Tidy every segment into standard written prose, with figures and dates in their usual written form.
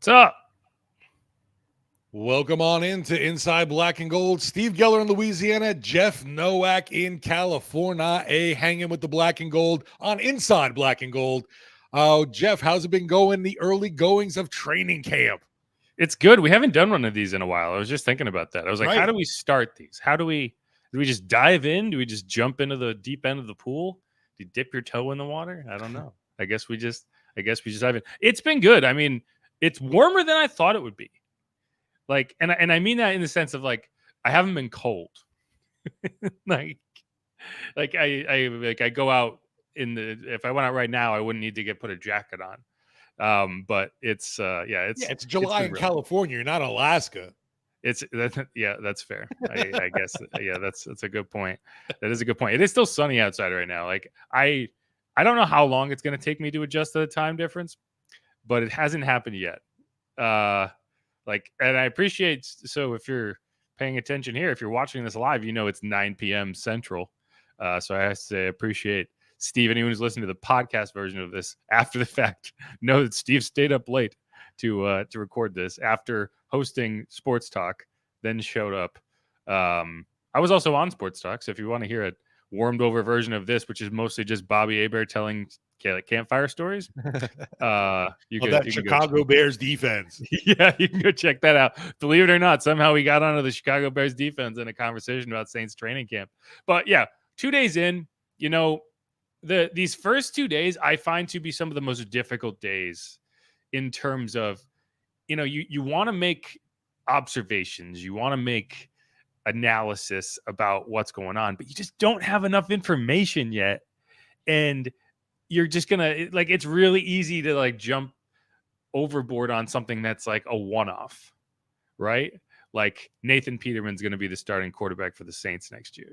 What's up? Welcome on into Inside Black and Gold. Steve Geller in Louisiana, Jeff Nowak in California, hanging with the Black and Gold on Inside Black and Gold. Jeff, how's it been going? The early goings of training camp. It's good. We haven't done one of these in a while. I was just thinking about that. I was like, How do we start these? Do we just dive in? Do we just jump into the deep end of the pool? Do you dip your toe in the water? I don't know. I guess we just dive in. It's been good. I mean, it's warmer than I thought it would be. Like, and I mean that in the sense of like, I haven't been cold. like I go out if I went out right now, I wouldn't need to put a jacket on. But it's July in California. You're not Alaska. That's fair. I guess that's a good point. That is a good point. It is still sunny outside right now. Like I don't know how long it's going to take me to adjust to the time difference, but it hasn't happened yet. And I appreciate. So if you're paying attention here, if you're watching this live, it's 9 p.m. Central. So I have to say, appreciate Steve. Anyone who's listening to the podcast version of this after the fact, know that Steve stayed up late to record this after hosting Sports Talk, then showed up. I was also on Sports Talk, so if you want to hear a warmed over version of this, which is mostly just Bobby Hebert telling campfire stories, Chicago Bears defense. Yeah, you can go check that out. Believe it or not, somehow we got onto the Chicago Bears defense in a conversation about Saints training camp. But yeah, 2 days in, these first 2 days I find to be some of the most difficult days in terms of, you want to make observations, you want to make analysis about what's going on, but you just don't have enough information yet. And you're just going to it's really easy to jump overboard on something that's like a one-off, right? Like Nathan Peterman's going to be the starting quarterback for the Saints next year.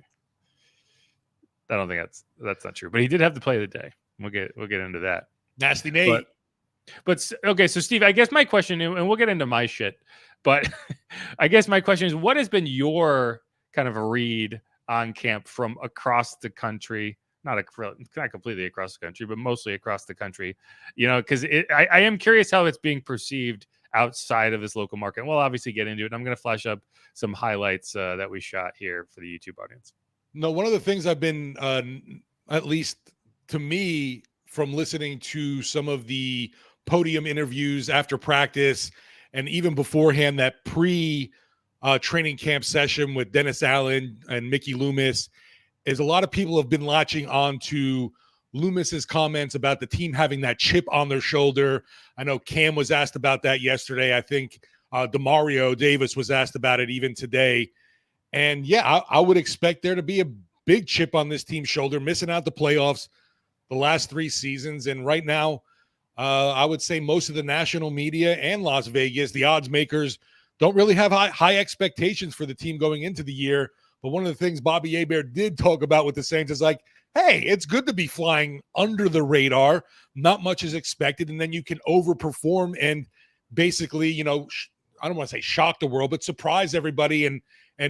I don't think that's not true, but he did have to play the day. We'll get into that. Nasty Nate. But okay, so Steve, I guess my question, and we'll get into my shit, but I guess my question is, what has been your kind of a read on camp from across the country? Not completely across the country, but mostly across the country, because I am curious how it's being perceived outside of this local market. And we'll obviously get into it. I'm going to flash up some highlights that we shot here for the YouTube audience. No, one of the things I've been, at least to me, from listening to some of the podium interviews after practice and even beforehand, that training camp session with Dennis Allen and Mickey Loomis, is a lot of people have been latching on to Loomis's comments about the team having that chip on their shoulder. I know Cam was asked about that yesterday. I think Demario Davis was asked about it even today. And yeah, I would expect there to be a big chip on this team's shoulder, missing out the playoffs the last 3 seasons. And right now, I would say most of the national media and Las Vegas, the odds makers, don't really have high expectations for the team going into the year. But one of the things Bobby Hebert did talk about with the Saints is like, hey, it's good to be flying under the radar. Not much is expected. And then you can overperform and basically, I don't want to say shock the world, but surprise everybody and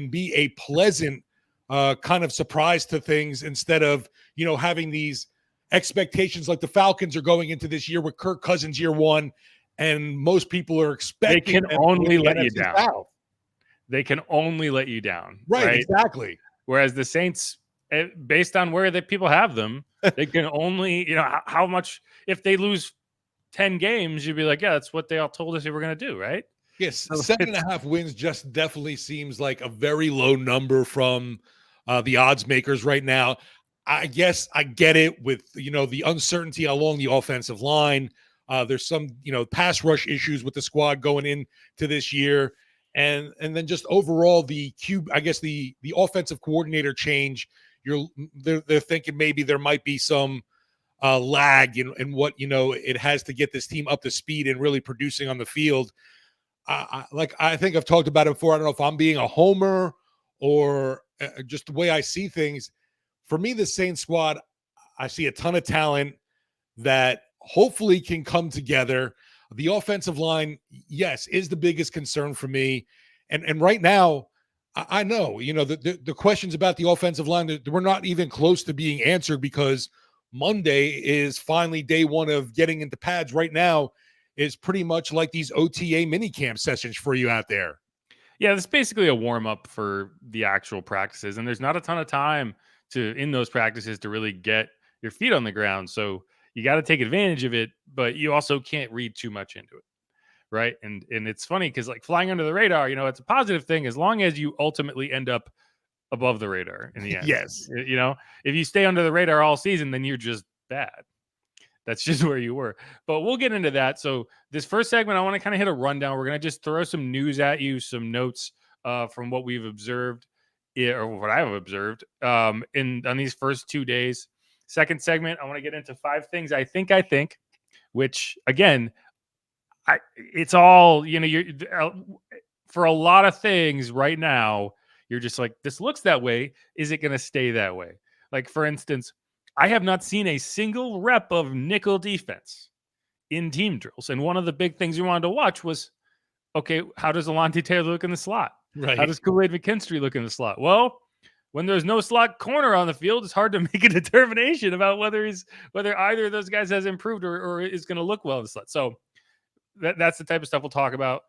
be a pleasant kind of surprise to things instead of, having these expectations like the Falcons are going into this year with Kirk Cousins year 1. And most people are expecting they can only let you down. South. They can only let you down. Right, exactly. Whereas the Saints, based on where the people have them, they can only, how much, if they lose 10 games, you'd be like, yeah, that's what they all told us they were going to do, right? Yes, 7.5 wins just definitely seems like a very low number from the odds makers right now. I guess I get it with, the uncertainty along the offensive line. There's some, pass rush issues with the squad going into this year. And then just overall the offensive coordinator change, they're thinking maybe there might be some lag in what, it has to get this team up to speed and really producing on the field. I think I've talked about it before. I don't know if I'm being a homer or just the way I see things. For me, the Saints squad, I see a ton of talent that hopefully can come together. The offensive line, yes, is the biggest concern for me. And right now, I know, the questions about the offensive line, we're not even close to being answered because Monday is finally day 1 of getting into pads. Right now, is pretty much like these OTA mini camp sessions for you out there. Yeah, it's basically a warm up for the actual practices, and there's not a ton of time in those practices to really get your feet on the ground. So you got to take advantage of it, but you also can't read too much into it, right? And it's funny because like flying under the radar, it's a positive thing as long as you ultimately end up above the radar in the end. Yes. If you stay under the radar all season, then you're just bad. That's just where you were. But we'll get into that. So this first segment, I want to kind of hit a rundown. We're going to just throw some news at you, some notes from what we've observed or what I've observed on these first 2 days. Second segment, I want to get into 5 things I think, which again, it's all, you're for a lot of things right now, you're just like, this looks that way. Is it going to stay that way? Like, for instance, I have not seen a single rep of nickel defense in team drills. And one of the big things we wanted to watch was, okay, how does Alontae Taylor look in the slot? Right. How does Kool-Aid McKinstry look in the slot? Well, when there's no slot corner on the field, it's hard to make a determination about whether either of those guys has improved or is going to look well in the slot. So that's the type of stuff we'll talk about.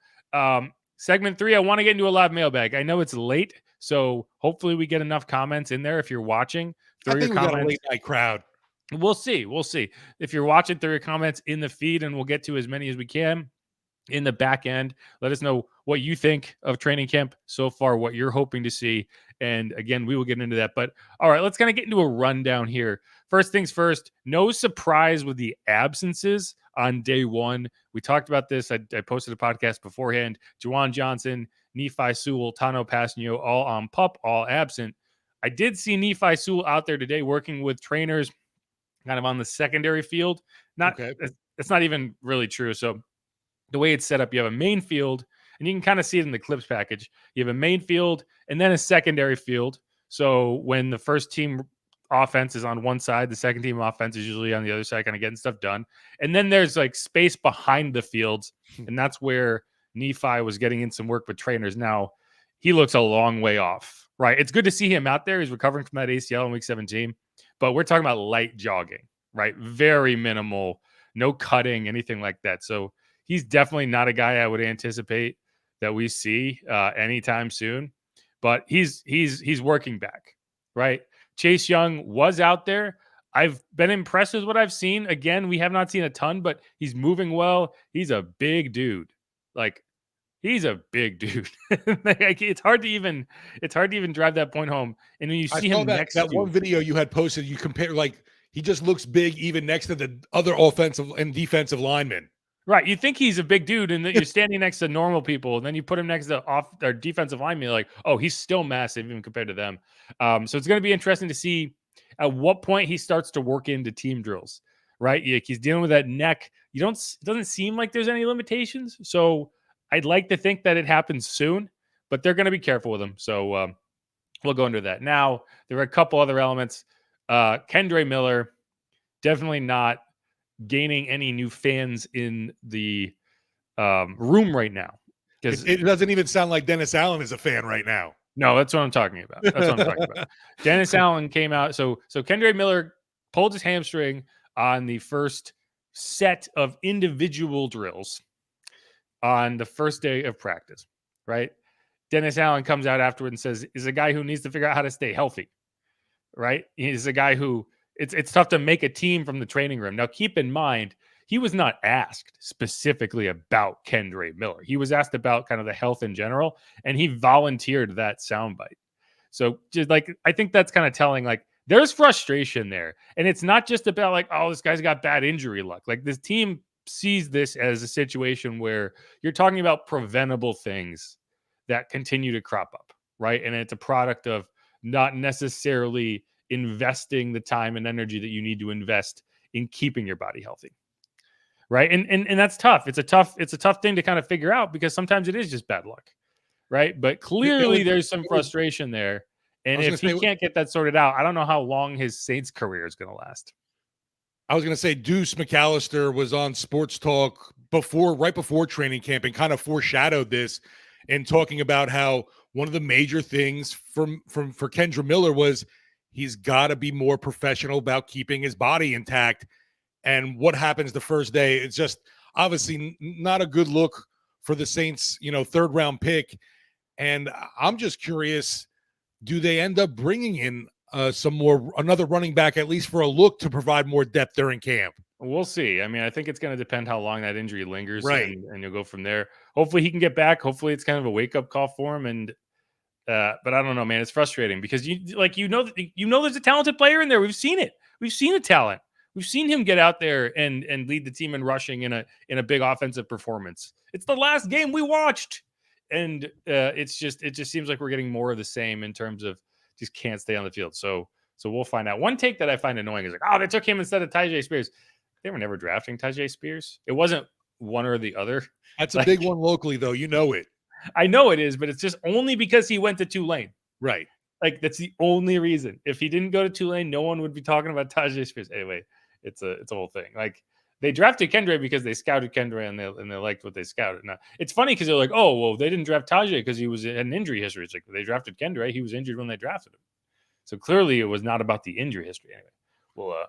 Segment 3, I want to get into a live mailbag. I know it's late, so hopefully we get enough comments in there. If you're watching, I think we got a late night crowd. We'll see. If you're watching, throw your comments in the feed, and we'll get to as many as we can in the back end. Let us know what you think of training camp so far, what you're hoping to see. And again, we will get into that. But all right, let's kind of get into a rundown here. First things first, no surprise with the absences on day one. We talked about this. I posted a podcast beforehand. Juwan Johnson, Nephi Sewell, Tano Passanio, all on PUP, all absent. I did see Nephi Sewell out there today working with trainers kind of on the secondary field. It's not even really true. So the way it's set up, you have a main field, and you can kind of see it in the clips package. You have a main field and then a secondary field. So when the first team offense is on one side, the second team offense is usually on the other side, kind of getting stuff done. And then there's like space behind the fields, and that's where Nephi was getting in some work with trainers. Now, he looks a long way off, right? It's good to see him out there. He's recovering from that ACL in week 17, but we're talking about light jogging, right? Very minimal, no cutting, anything like that. So he's definitely not a guy I would anticipate that we see anytime soon, but he's working back, right? Chase Young was out there. I've been impressed with what I've seen. Again, we have not seen a ton, but he's moving well. He's a big dude. Like, he's a big dude. It's hard to even drive that point home. And when you see him next to one video you had posted, you compare, like, he just looks big even next to the other offensive and defensive linemen. Right. You think he's a big dude, and you're standing next to normal people, and then you put him next to our defensive linemen, you're like, oh, he's still massive even compared to them. So it's going to be interesting to see at what point he starts to work into team drills, right? He's dealing with that neck. It doesn't seem like there's any limitations. So I'd like to think that it happens soon, but they're going to be careful with him. So we'll go into that. Now, there are a couple other elements. Kendre Miller, definitely not gaining any new fans in the room right now, because it doesn't even sound like Dennis Allen is a fan right now. No, that's what I'm talking about. Dennis Allen came out. So Kendre Miller pulled his hamstring on the first set of individual drills on the first day of practice, right? Dennis Allen comes out afterward and says, is a guy who needs to figure out how to stay healthy, right? He's a guy who it's tough to make a team from the training room. Now, keep in mind, he was not asked specifically about Kendre Miller. He was asked about kind of the health in general, and he volunteered that soundbite. So just like, I think that's kind of telling, like, there's frustration there. And it's not just about like, oh, this guy's got bad injury luck. Like, this team sees this as a situation where you're talking about preventable things that continue to crop up, right? And it's a product of not necessarily investing the time and energy that you need to invest in keeping your body healthy, right? And that's tough. It's a tough thing to kind of figure out, because sometimes it is just bad luck, right? But clearly there's some frustration there, and if he can't get that sorted out, I don't know how long his Saints career is going to last. I was going to say Deuce McAllister was on Sports Talk right before training camp, and kind of foreshadowed this, and talking about how one of the major things for Kendre Miller was he's got to be more professional about keeping his body intact. And what happens the first day? It's just, obviously not a good look for the Saints, third round pick. And I'm just curious, do they end up bringing in another running back, at least for a look, to provide more depth during camp? We'll see. I mean, I think it's going to depend how long that injury lingers, Right. and you'll go from there. Hopefully he can get back. Hopefully it's kind of a wake-up call for him. And but I don't know, man. It's frustrating because there's a talented player in there. We've seen it. We've seen the talent. We've seen him get out there and lead the team in rushing in a big offensive performance. It's the last game we watched, and it just seems like we're getting more of the same in terms of just can't stay on the field. So we'll find out. One take that I find annoying is like, oh, they took him instead of Tyjae Spears. They were never drafting Tyjae Spears. It wasn't one or the other. That's a big one locally, though. You know it. I know it is, but it's just only because he went to Tulane. Right. Like, that's the only reason. If he didn't go to Tulane, no one would be talking about Tyjae Spears. Anyway, it's a whole thing. Like, they drafted Kendra because they scouted Kendra and they liked what they scouted. Now, it's funny because they're like, oh, well, they didn't draft Tyjae because he had an injury history. It's like, they drafted Kendra. He was injured when they drafted him. So clearly it was not about the injury history. Anyway,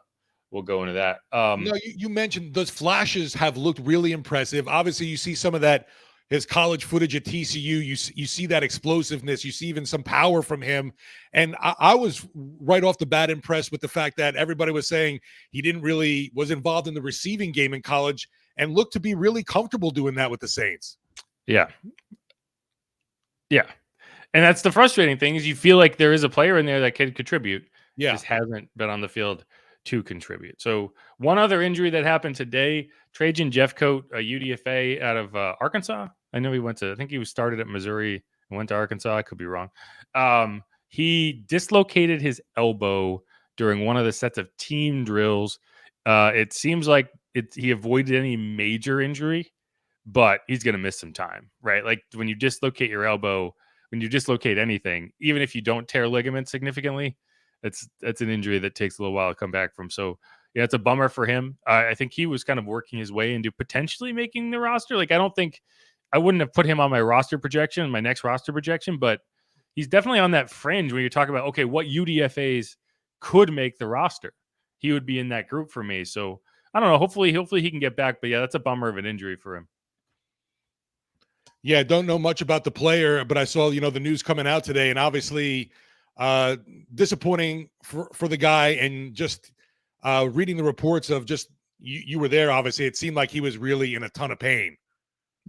we'll go into that. No, you mentioned those flashes have looked really impressive. Obviously, you see some of that, his college footage at TCU. You see that explosiveness. You see even some power from him. And I was right off the bat impressed with the fact that everybody was saying he was involved in the receiving game in college and looked to be really comfortable doing that with the Saints. Yeah. Yeah. And that's the frustrating thing is you feel like there is a player in there that can contribute. Yeah. Just hasn't been on the field to contribute. So one other injury that happened today, Trajan Jeffcoat, a UDFA out of Arkansas. I know I think he started at Missouri and went to Arkansas. I could be wrong. He dislocated his elbow during one of the sets of team drills. It seems like he avoided any major injury, but he's going to miss some time, right? Like when you dislocate your elbow, when you dislocate anything, even if you don't tear ligaments significantly, that's an injury that takes a little while to come back from. So yeah, it's a bummer for him. I think he was kind of working his way into potentially making the roster. Like I wouldn't have put him on my next roster projection, but he's definitely on that fringe when you talk about, okay, what UDFAs could make the roster. He would be in that group for me. So I don't know. Hopefully he can get back. But yeah, that's a bummer of an injury for him. Yeah, don't know much about the player, but I saw, the news coming out today, and obviously disappointing for the guy. And just reading the reports of you were there, obviously, it seemed like he was really in a ton of pain.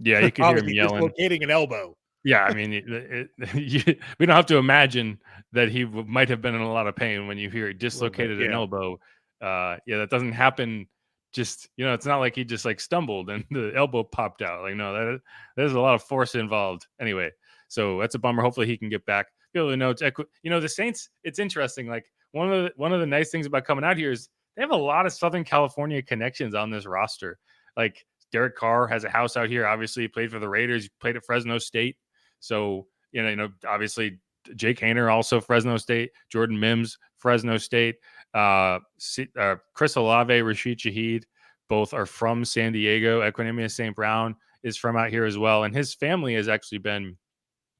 Yeah, you could hear him yelling. Dislocating an elbow. Yeah, I mean, we don't have to imagine that he might have been in a lot of pain when you hear he dislocated an elbow. Yeah, that doesn't happen. Just, it's not like he just like stumbled and the elbow popped out. Like, no, there's a lot of force involved. Anyway, so that's a bummer. Hopefully he can get back. People know the Saints. It's interesting. Like one of the nice things about coming out here is they have a lot of Southern California connections on this roster. Like Derek Carr has a house out here. Obviously, he played for the Raiders. He played at Fresno State. So obviously Jake Haener also Fresno State. Jordan Mims, Fresno State. Chris Olave, Rashid Shaheed, both are from San Diego. Equinemius St. Brown is from out here as well. And his family has actually been,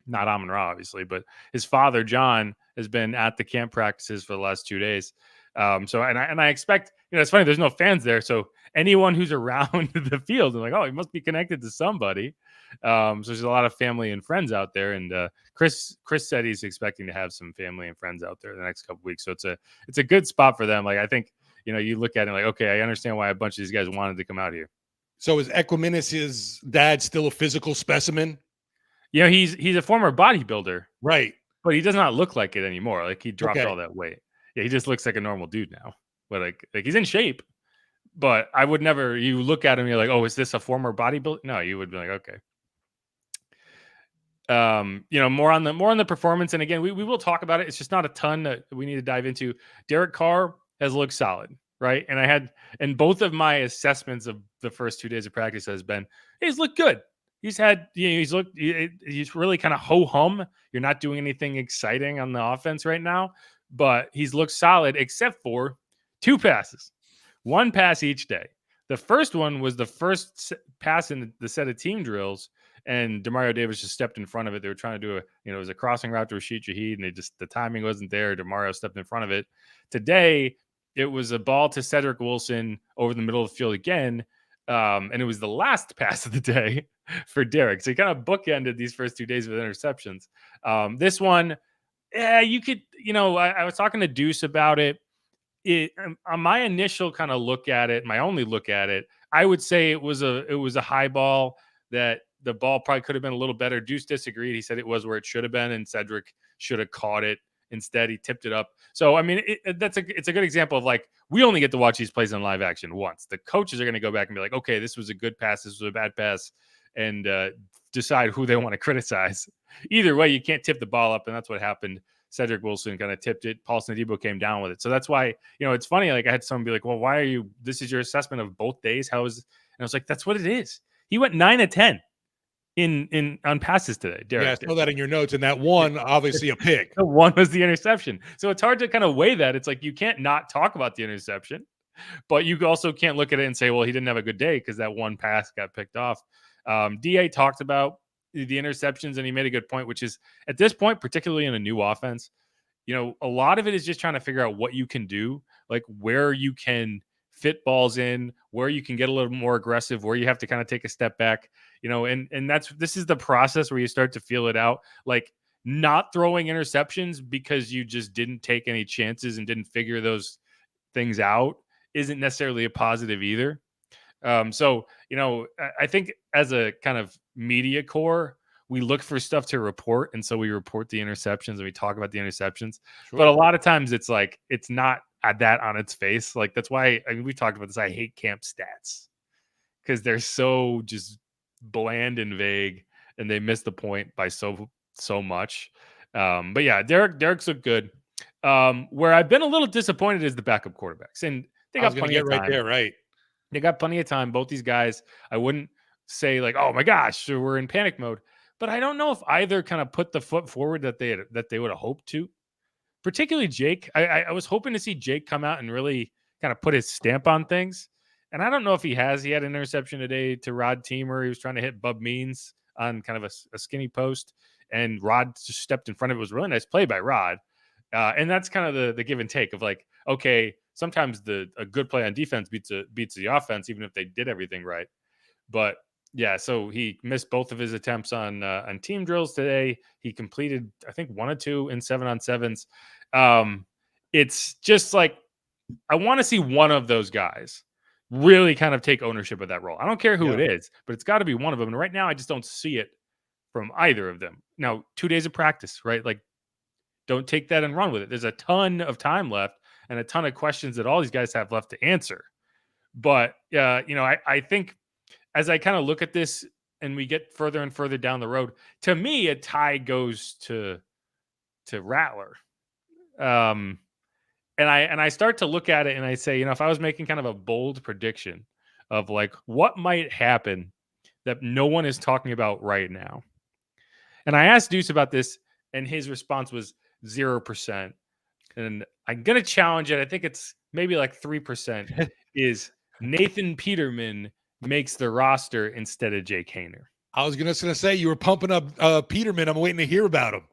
not Amon-Ra, obviously, but his father, John, has been at the camp practices for the last 2 days. So I expect, it's funny, there's no fans there. So anyone who's around the field, they're like, oh, he must be connected to somebody. So there's a lot of family and friends out there. And Chris said he's expecting to have some family and friends out there the next couple weeks. So it's a good spot for them. Like, I think, you look at it like, okay, I understand why a bunch of these guys wanted to come out here. So is Equinemius's dad still a physical specimen? He's a former bodybuilder. Right. But he does not look like it anymore. Like he dropped all that weight. Yeah, he just looks like a normal dude now. But like he's in shape. But I would never. You look at him, you're like, oh, is this a former bodybuilder? No, you would be like, okay. More on the performance. And again, we will talk about it. It's just not a ton that we need to dive into. Derek Carr has looked solid, right? And both of my assessments of the first 2 days of practice has been he's looked good. He's really kind of ho-hum. You're not doing anything exciting on the offense right now, but he's looked solid except for 2 passes. 1 pass each day. The first one was the first pass in the set of team drills, and Demario Davis just stepped in front of it. They were trying to do it was a crossing route to Rashid Shaheed, and the timing wasn't there. Demario stepped in front of it. Today, it was a ball to Cedric Wilson over the middle of the field again. And it was the last pass of the day for Derek. So he kind of bookended these first 2 days with interceptions. This one, you could, I was talking to Deuce about it. On my initial kind of look at it, my only look at it, I would say it was a high ball that the ball probably could have been a little better. Deuce disagreed. He said it was where it should have been, and Cedric should have caught it. Instead, he tipped it up. So, I mean, it's a good example of like, we only get to watch these plays in live action once. The coaches are going to go back and be like, okay, this was a good pass, this was a bad pass, and decide who they want to criticize. Either way, you can't tip the ball up, and that's what happened. Cedric Wilson kind of tipped it. Paulson Adebo came down with it. So that's why, it's funny. Like, I had someone be like, well, why are you, this is your assessment of both days. And I was like, that's what it is. He went 9 of 10 on passes today. Derek, yeah, I saw that in your notes. And that one, obviously a pick. The one was the interception. So it's hard to kind of weigh that. It's like, you can't not talk about the interception, but you also can't look at it and say, well, he didn't have a good day because that one pass got picked off. DA talked about the interceptions, and he made a good point, which is at this point, particularly in a new offense, a lot of it is just trying to figure out what you can do, like where you can fit balls in, where you can get a little more aggressive, where you have to kind of take a step back, and this is the process where you start to feel it out. Like, not throwing interceptions because you just didn't take any chances and didn't figure those things out isn't necessarily a positive either. So, I think as a kind of media core, we look for stuff to report. And so we report the interceptions and we talk about the interceptions. Sure. But a lot of times it's like, it's not at that on its face. Like, that's why, we talked about this. I hate camp stats because they're so just bland and vague, and they miss the point by so much. But yeah, Derek's looked good. Where I've been a little disappointed is the backup quarterbacks, and they got plenty of time. Right there, right. They got plenty of time. Both these guys, I wouldn't say like, oh my gosh, we're in panic mode. But I don't know if either kind of put the foot forward that they would have hoped to. Particularly Jake. I was hoping to see Jake come out and really kind of put his stamp on things. And I don't know if he has. He had an interception today to Rod Teamer. He was trying to hit Bub Means on kind of a skinny post, and Rod just stepped in front of it. It was a really nice play by Rod. And that's kind of the give and take of like, okay, sometimes a good play on defense beats the offense, even if they did everything right. But yeah, so he missed both of his attempts on team drills today. He completed, I think, 1 or 2 in 7-on-7s. It's just like, I want to see one of those guys really kind of take ownership of that role. I don't care who it is, but it's got to be one of them. And right now, I just don't see it from either of them. Now, 2 days of practice, right? Like, don't take that and run with it. There's a ton of time left and a ton of questions that all these guys have left to answer. But, I think as I kind of look at this and we get further and further down the road, to me, a tie goes to Rattler. And I start to look at it and I say, if I was making kind of a bold prediction of like what might happen that no one is talking about right now. And I asked Deuce about this, and his response was 0%. And I'm going to challenge it. I think it's maybe like 3% is Nathan Peterman makes the roster instead of Jake Haener. I was going to say, you were pumping up Peterman. I'm waiting to hear about him.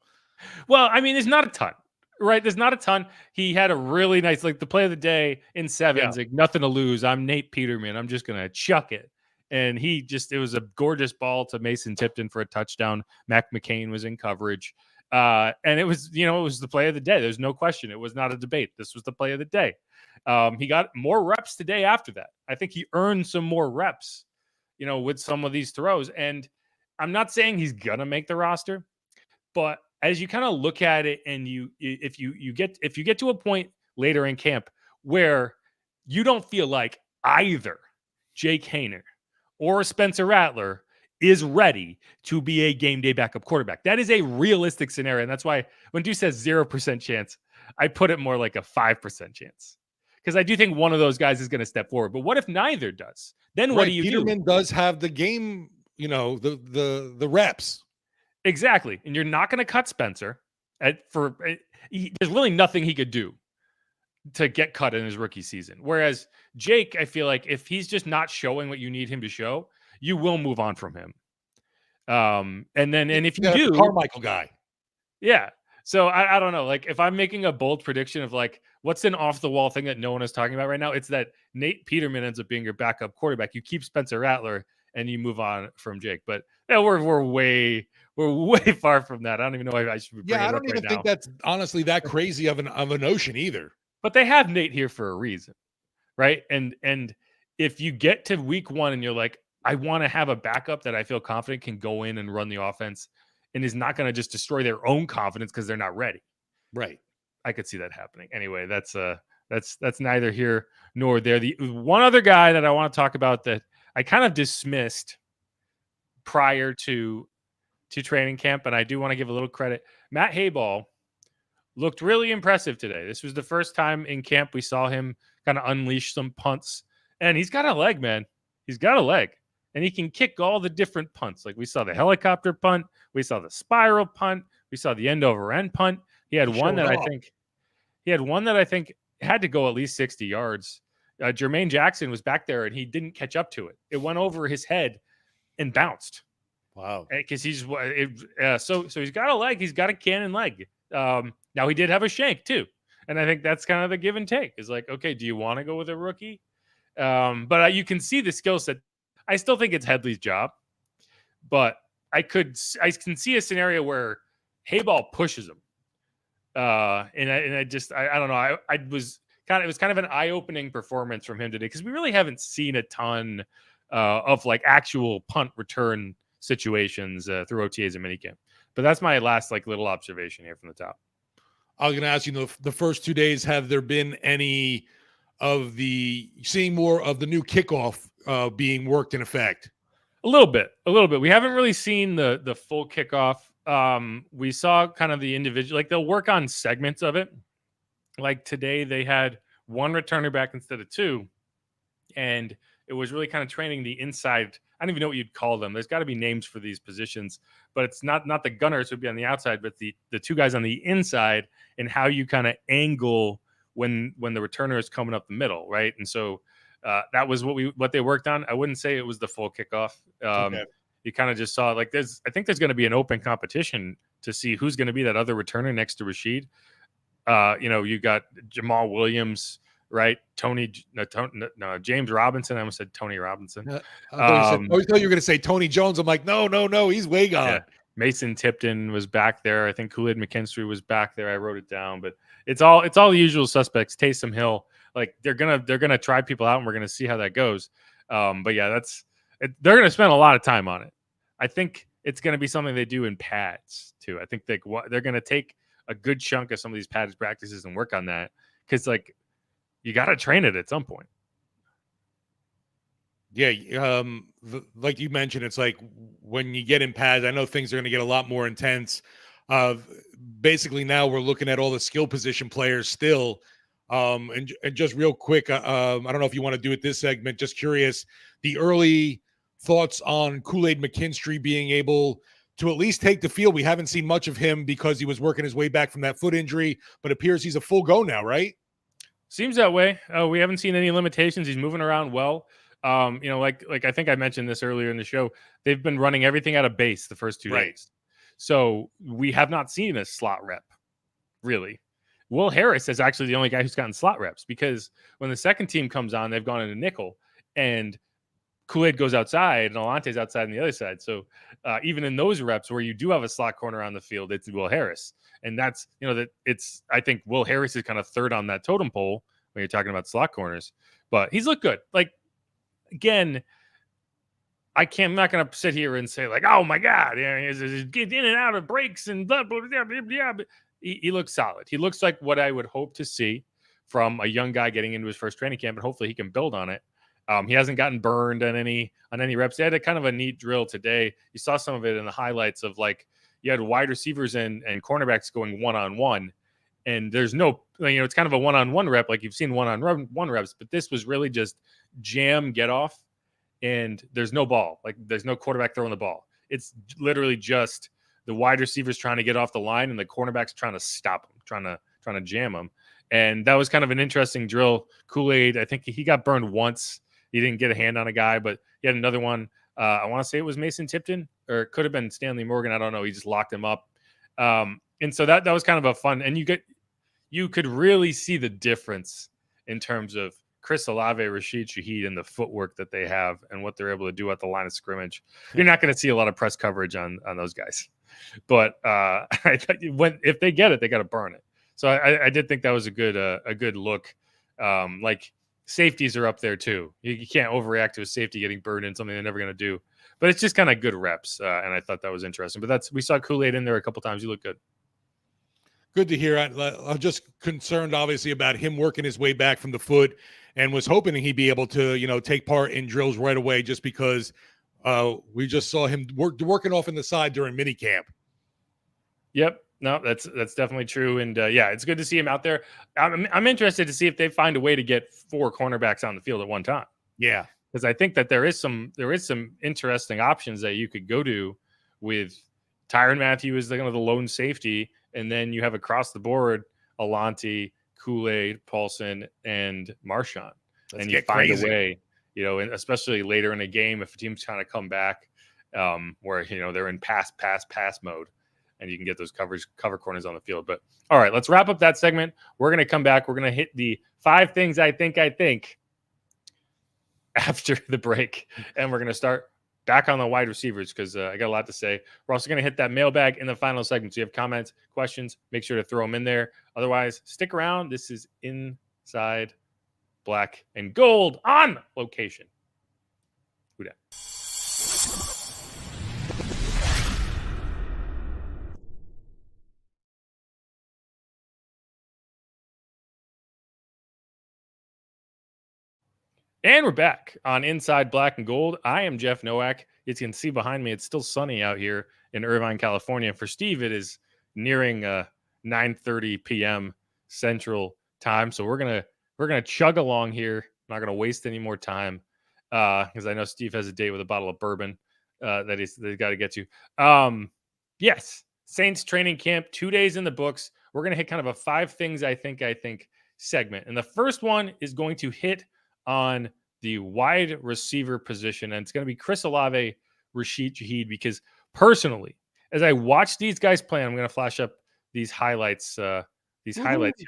Well, I mean, there's not a ton, right? There's not a ton. He had a really nice, like the play of the day in 7s, like nothing to lose. I'm Nate Peterman. I'm just going to chuck it. And it was a gorgeous ball to Mason Tipton for a touchdown. Mac McCain was in coverage. And it was, it was the play of the day. There's no question. It was not a debate. This was the play of the day. He got more reps today after that. I think he earned some more reps, with some of these throws. And I'm not saying he's going to make the roster, but as you kind of look at it and if you get to a point later in camp where you don't feel like either Jake Haener or Spencer Rattler is ready to be a game day backup quarterback. That is a realistic scenario. And that's why when Deuce says 0% chance, I put it more like a 5% chance. Because I do think one of those guys is going to step forward. But what if neither does? Then what do you do? Peterman does have the game, the reps. Exactly. And you're not going to cut Spencer. There's really nothing he could do to get cut in his rookie season. Whereas Jake, I feel like if he's just not showing what you need him to show, you will move on from him. And if you do, Carmichael guy. Yeah. So I don't know. Like, if I'm making a bold prediction of like what's an off the wall thing that no one is talking about right now, it's that Nate Peterman ends up being your backup quarterback. You keep Spencer Rattler and you move on from Jake. But yeah, we're way far from that. I don't even know if I should be bringing I it up don't even right think now. that's honestly that crazy of a notion either. But they have Nate here for a reason, right? And if you get to week 1 and you're like, I want to have a backup that I feel confident can go in and run the offense and is not going to just destroy their own confidence because they're not ready. Right. I could see that happening. Anyway, that's neither here nor there. The one other guy that I want to talk about that I kind of dismissed prior to training camp, and I do want to give a little credit. Matt Hayball looked really impressive today. This was the first time in camp we saw him kind of unleash some punts, and he's got a leg, man. He's got a leg, and he can kick all the different punts. Like we saw the helicopter punt, we saw the spiral punt, we saw the end over end punt. He had one that I think had to go at least 60 yards. Jermaine Jackson was back there and he didn't catch up to it. It went over his head and bounced. Wow. Because so he's got a leg. He's got a cannon leg. Now he did have a shank too. And I think that's kind of the give and take. Is like, okay, do you want to go with a rookie? But you can see the skill set. I still think it's Headley's job, but I can see a scenario where Hayball pushes him. And I don't know. It was kind of an eye-opening performance from him today because we really haven't seen a ton of like actual punt return situations through OTAs and minicamp. But that's my last like little observation here from the top. I was going to ask you, the first 2 days, have there been any of seeing more of the new kickoff being worked in effect? A little bit. We haven't really seen the full kickoff. We saw kind of the individual, like they'll work on segments of it. Like today they had one returner back instead of two. And it was really kind of training the inside. I don't even know what you'd call them. There's got to be names for these positions, but it's not the gunners would be on the outside, but the two guys on the inside and how you kind of angle when the returner is coming up the middle, right? And so that was what they worked on. I wouldn't say it was the full kickoff. Okay. You kind of just saw like I think there's going to be an open competition to see who's going to be that other returner next to Rashid. You got Jamal Williams, right? James Robinson. I almost said Tony Robinson. I always thought you were going to say Tony Jones. I'm like, no, he's way gone. Yeah. Mason Tipton was back there. I think Kool-Aid McKinstry was back there. I wrote it down, but it's all the usual suspects. Taysom Hill, like they're gonna try people out, and we're gonna see how that goes. But yeah, they're gonna spend a lot of time on it. I think it's gonna be something they do in pads too. I think they're gonna take a good chunk of some of these pads practices and work on that because like you got to train it at some point. Yeah, like you mentioned, it's like when you get in pads, I know things are going to get a lot more intense. Basically, now we're looking at all the skill position players still. And just real quick, I don't know if you want to do it this segment. Just curious, the early thoughts on Kool-Aid McKinstry being able to at least take the field. We haven't seen much of him because he was working his way back from that foot injury, but appears he's a full go now, right? Seems that way. We haven't seen any limitations. He's moving around well. Like I think I mentioned this earlier in the show, they've been running everything out of base the first 2 days. So we have not seen a slot rep, really. Will Harris is actually the only guy who's gotten slot reps because when the second team comes on, they've gone into nickel and Kool-Aid goes outside and Alante's outside on the other side. So even in those reps where you do have a slot corner on the field, it's Will Harris. And that's, I think Will Harris is kind of third on that totem pole when you're talking about slot corners, but he's looked good. Like, again, I'm not going to sit here and say like, oh my God, he's get in and out of breaks and blah, blah, blah, blah, blah. But he looks solid. He looks like what I would hope to see from a young guy getting into his first training camp, and hopefully he can build on it. He hasn't gotten burned on any reps. They had a kind of a neat drill today. You saw some of it in the highlights of like you had wide receivers and cornerbacks going one-on-one, and there's no, it's kind of a one-on-one rep like you've seen one-on-one reps, but this was really just jam, get off, and there's no ball. Like there's no quarterback throwing the ball. It's literally just the wide receivers trying to get off the line and the cornerbacks trying to stop them, trying to jam them. And that was kind of an interesting drill. Kool-Aid, I think he got burned once. He didn't get a hand on a guy, but he had another one. I want to say it was Mason Tipton, or it could have been Stanley Morgan. I don't know. He just locked him up. And so that was kind of a fun, and you could really see the difference in terms of Chris Olave, Rashid Shaheed, and the footwork that they have and what they're able to do at the line of scrimmage, you're not going to see a lot of press coverage on those guys. But if they get it, they got to burn it. So I did think that was a good look. Like safeties are up there too. You can't overreact to a safety getting burned in something they're never going to do. But it's just kind of good reps, and I thought that was interesting. But we saw Kool-Aid in there a couple times. You look good. Good to hear. I'm just concerned, obviously, about him working his way back from the foot, and was hoping he'd be able to, take part in drills right away, just because we just saw him working off in the side during minicamp. Yep. No, that's definitely true. And it's good to see him out there. I'm interested to see if they find a way to get 4 cornerbacks on the field at one time. Yeah. Because I think that there is some interesting options that you could go to with Tyrann Mathieu as the lone safety, and then you have across the board Alontae, Kool-Aid, Paulson, and Marshawn. And you find a way, and especially later in a game if a team's trying to come back, where they're in pass mode, and you can get those cover corners on the field. But all right, let's wrap up that segment. We're gonna come back. We're gonna hit the 5 things I think after the break, and we're going to start back on the wide receivers because I got a lot to say. We're also going to hit that mailbag in the final segment. So you have comments, questions, make sure to throw them in there. Otherwise, stick around. This is Inside Black and Gold on location. Who dat? And we're back on Inside Black and Gold. I am Jeff Nowak. As you can see behind me, it's still sunny out here in Irvine, California. For Steve, it is nearing 9:30 p.m. Central Time. So we're gonna chug along here. I'm not gonna waste any more time because I know Steve has a date with a bottle of bourbon that he's got to get to. Yes, Saints training camp, 2 days in the books. We're gonna hit kind of a 5 things I think segment, and the first one is going to hit on the wide receiver position, and it's going to be Chris Olave, Rashid Shaheed, because personally, as I watch these guys play, I'm going to flash up these highlights here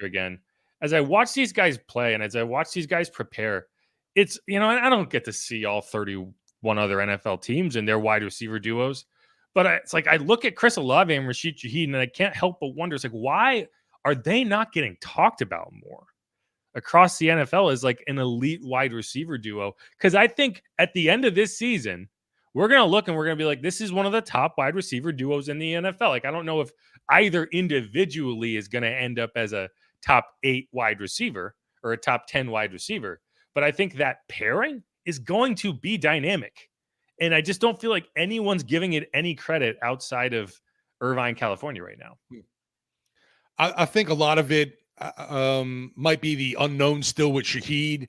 again. As I watch these guys play and as I watch these guys prepare, it's, I don't get to see all 31 other NFL teams and their wide receiver duos, but it's like I look at Chris Olave and Rashid Shaheed, and I can't help but wonder, it's like, why are they not getting talked about more across the NFL as like an elite wide receiver duo? Because I think at the end of this season, we're going to look and we're going to be like, this is one of the top wide receiver duos in the NFL. Like, I don't know if either individually is going to end up as a top 8 wide receiver or a top 10 wide receiver, but I think that pairing is going to be dynamic. And I just don't feel like anyone's giving it any credit outside of Irvine, California right now. I think a lot of it might be the unknown still with Shaheed.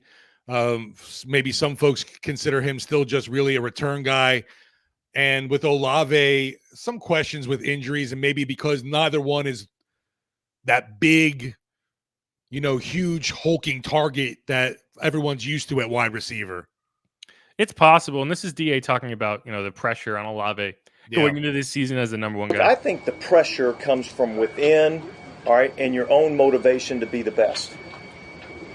Maybe some folks consider him still just really a return guy. And with Olave, some questions with injuries, and maybe because neither one is that big, huge hulking target that everyone's used to at wide receiver. It's possible. And this is DA talking about, the pressure on Olave going into this season as the number 1 guy. I think the pressure comes from within, all right, and your own motivation to be the best.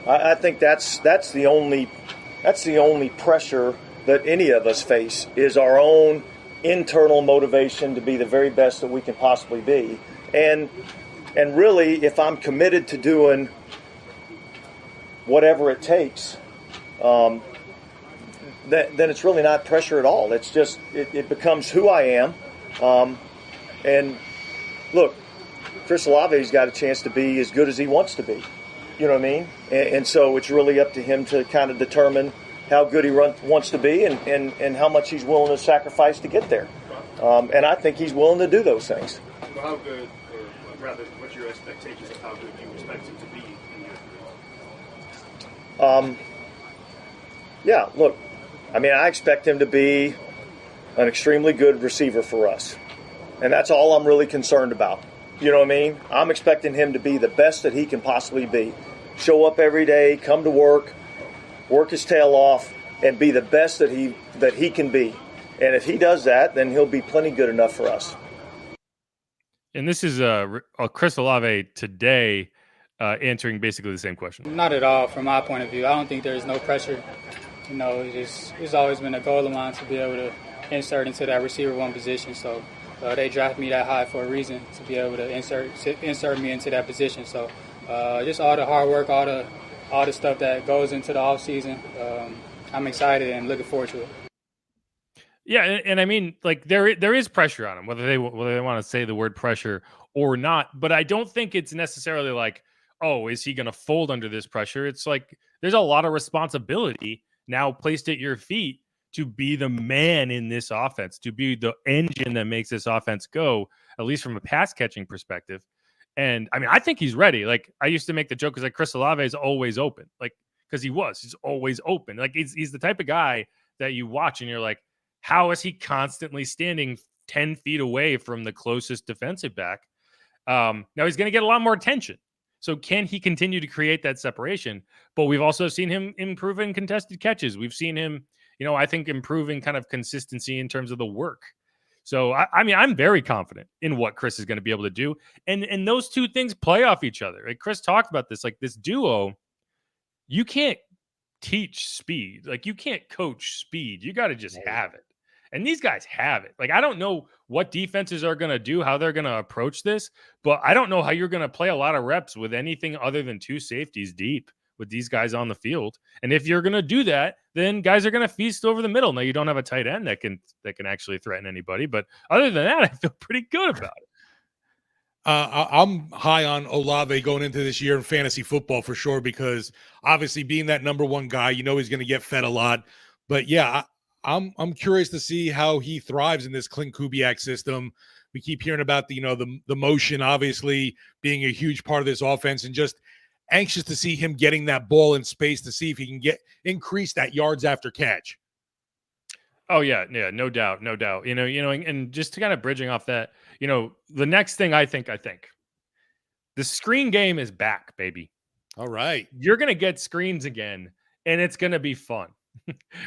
I think that's the only pressure that any of us face, is our own internal motivation to be the very best that we can possibly be. And really, if I'm committed to doing whatever it takes, then it's really not pressure at all. It's just it becomes who I am. And look, Chris Olave's got a chance to be as good as he wants to be. You know what I mean? And so it's really up to him to kind of determine how good he wants to be and how much he's willing to sacrifice to get there. And I think he's willing to do those things. Well, how good, or rather, what's your expectations of how good you expect him to be in year? Yeah, look, I mean, I expect him to be an extremely good receiver for us. And that's all I'm really concerned about. You know what I mean? I'm expecting him to be the best that he can possibly be. Show up every day, come to work his tail off, and be the best that he can be. And if he does that, then he'll be plenty good enough for us. And this is Chris Olave today answering basically the same question. Not at all, from my point of view. I don't think there's no pressure. It's always been a goal of mine to be able to insert into that receiver one position. So they drafted me that high for a reason, to be able to insert me into that position. So just all the hard work, all the stuff that goes into the off season. I'm excited and looking forward to it. Yeah, and I mean, like there is pressure on him, whether they want to say the word pressure or not. But I don't think it's necessarily like, oh, is he going to fold under this pressure? It's like there's a lot of responsibility now placed at your feet to be the man in this offense, to be the engine that makes this offense go, at least from a pass catching perspective. And I mean, I think he's ready. Like I used to make the joke because like Chris Olave is always open, like because he's always open. Like he's the type of guy that you watch and you're like, how is he constantly standing 10 feet away from the closest defensive back? Now he's going to get a lot more attention. So can he continue to create that separation? But we've also seen him improve in contested catches. We've seen him, I think improving kind of consistency in terms of the work. So, I mean, I'm very confident in what Chris is going to be able to do. And those two things play off each other. Like Chris talked about this, like this duo, you can't teach speed. Like you can't coach speed. You got to just have it. And these guys have it. Like, I don't know what defenses are going to do, how they're going to approach this, but I don't know how you're going to play a lot of reps with anything other than two safeties deep with these guys on the field. And if you're going to do that, then guys are going to feast over the middle. Now, you don't have a tight end that can actually threaten anybody. But other than that, I feel pretty good about it. I'm high on Olave going into this year in fantasy football for sure, because obviously being that number one guy, he's going to get fed a lot. But yeah, I'm curious to see how he thrives in this Clint Kubiak system. We keep hearing about the motion obviously being a huge part of this offense, and just anxious to see him getting that ball in space to see if he can increase that yards after catch. Oh yeah, no doubt. And just to kind of bridging off that, the next thing I think the screen game is back, baby. All right. You're going to get screens again, and it's going to be fun.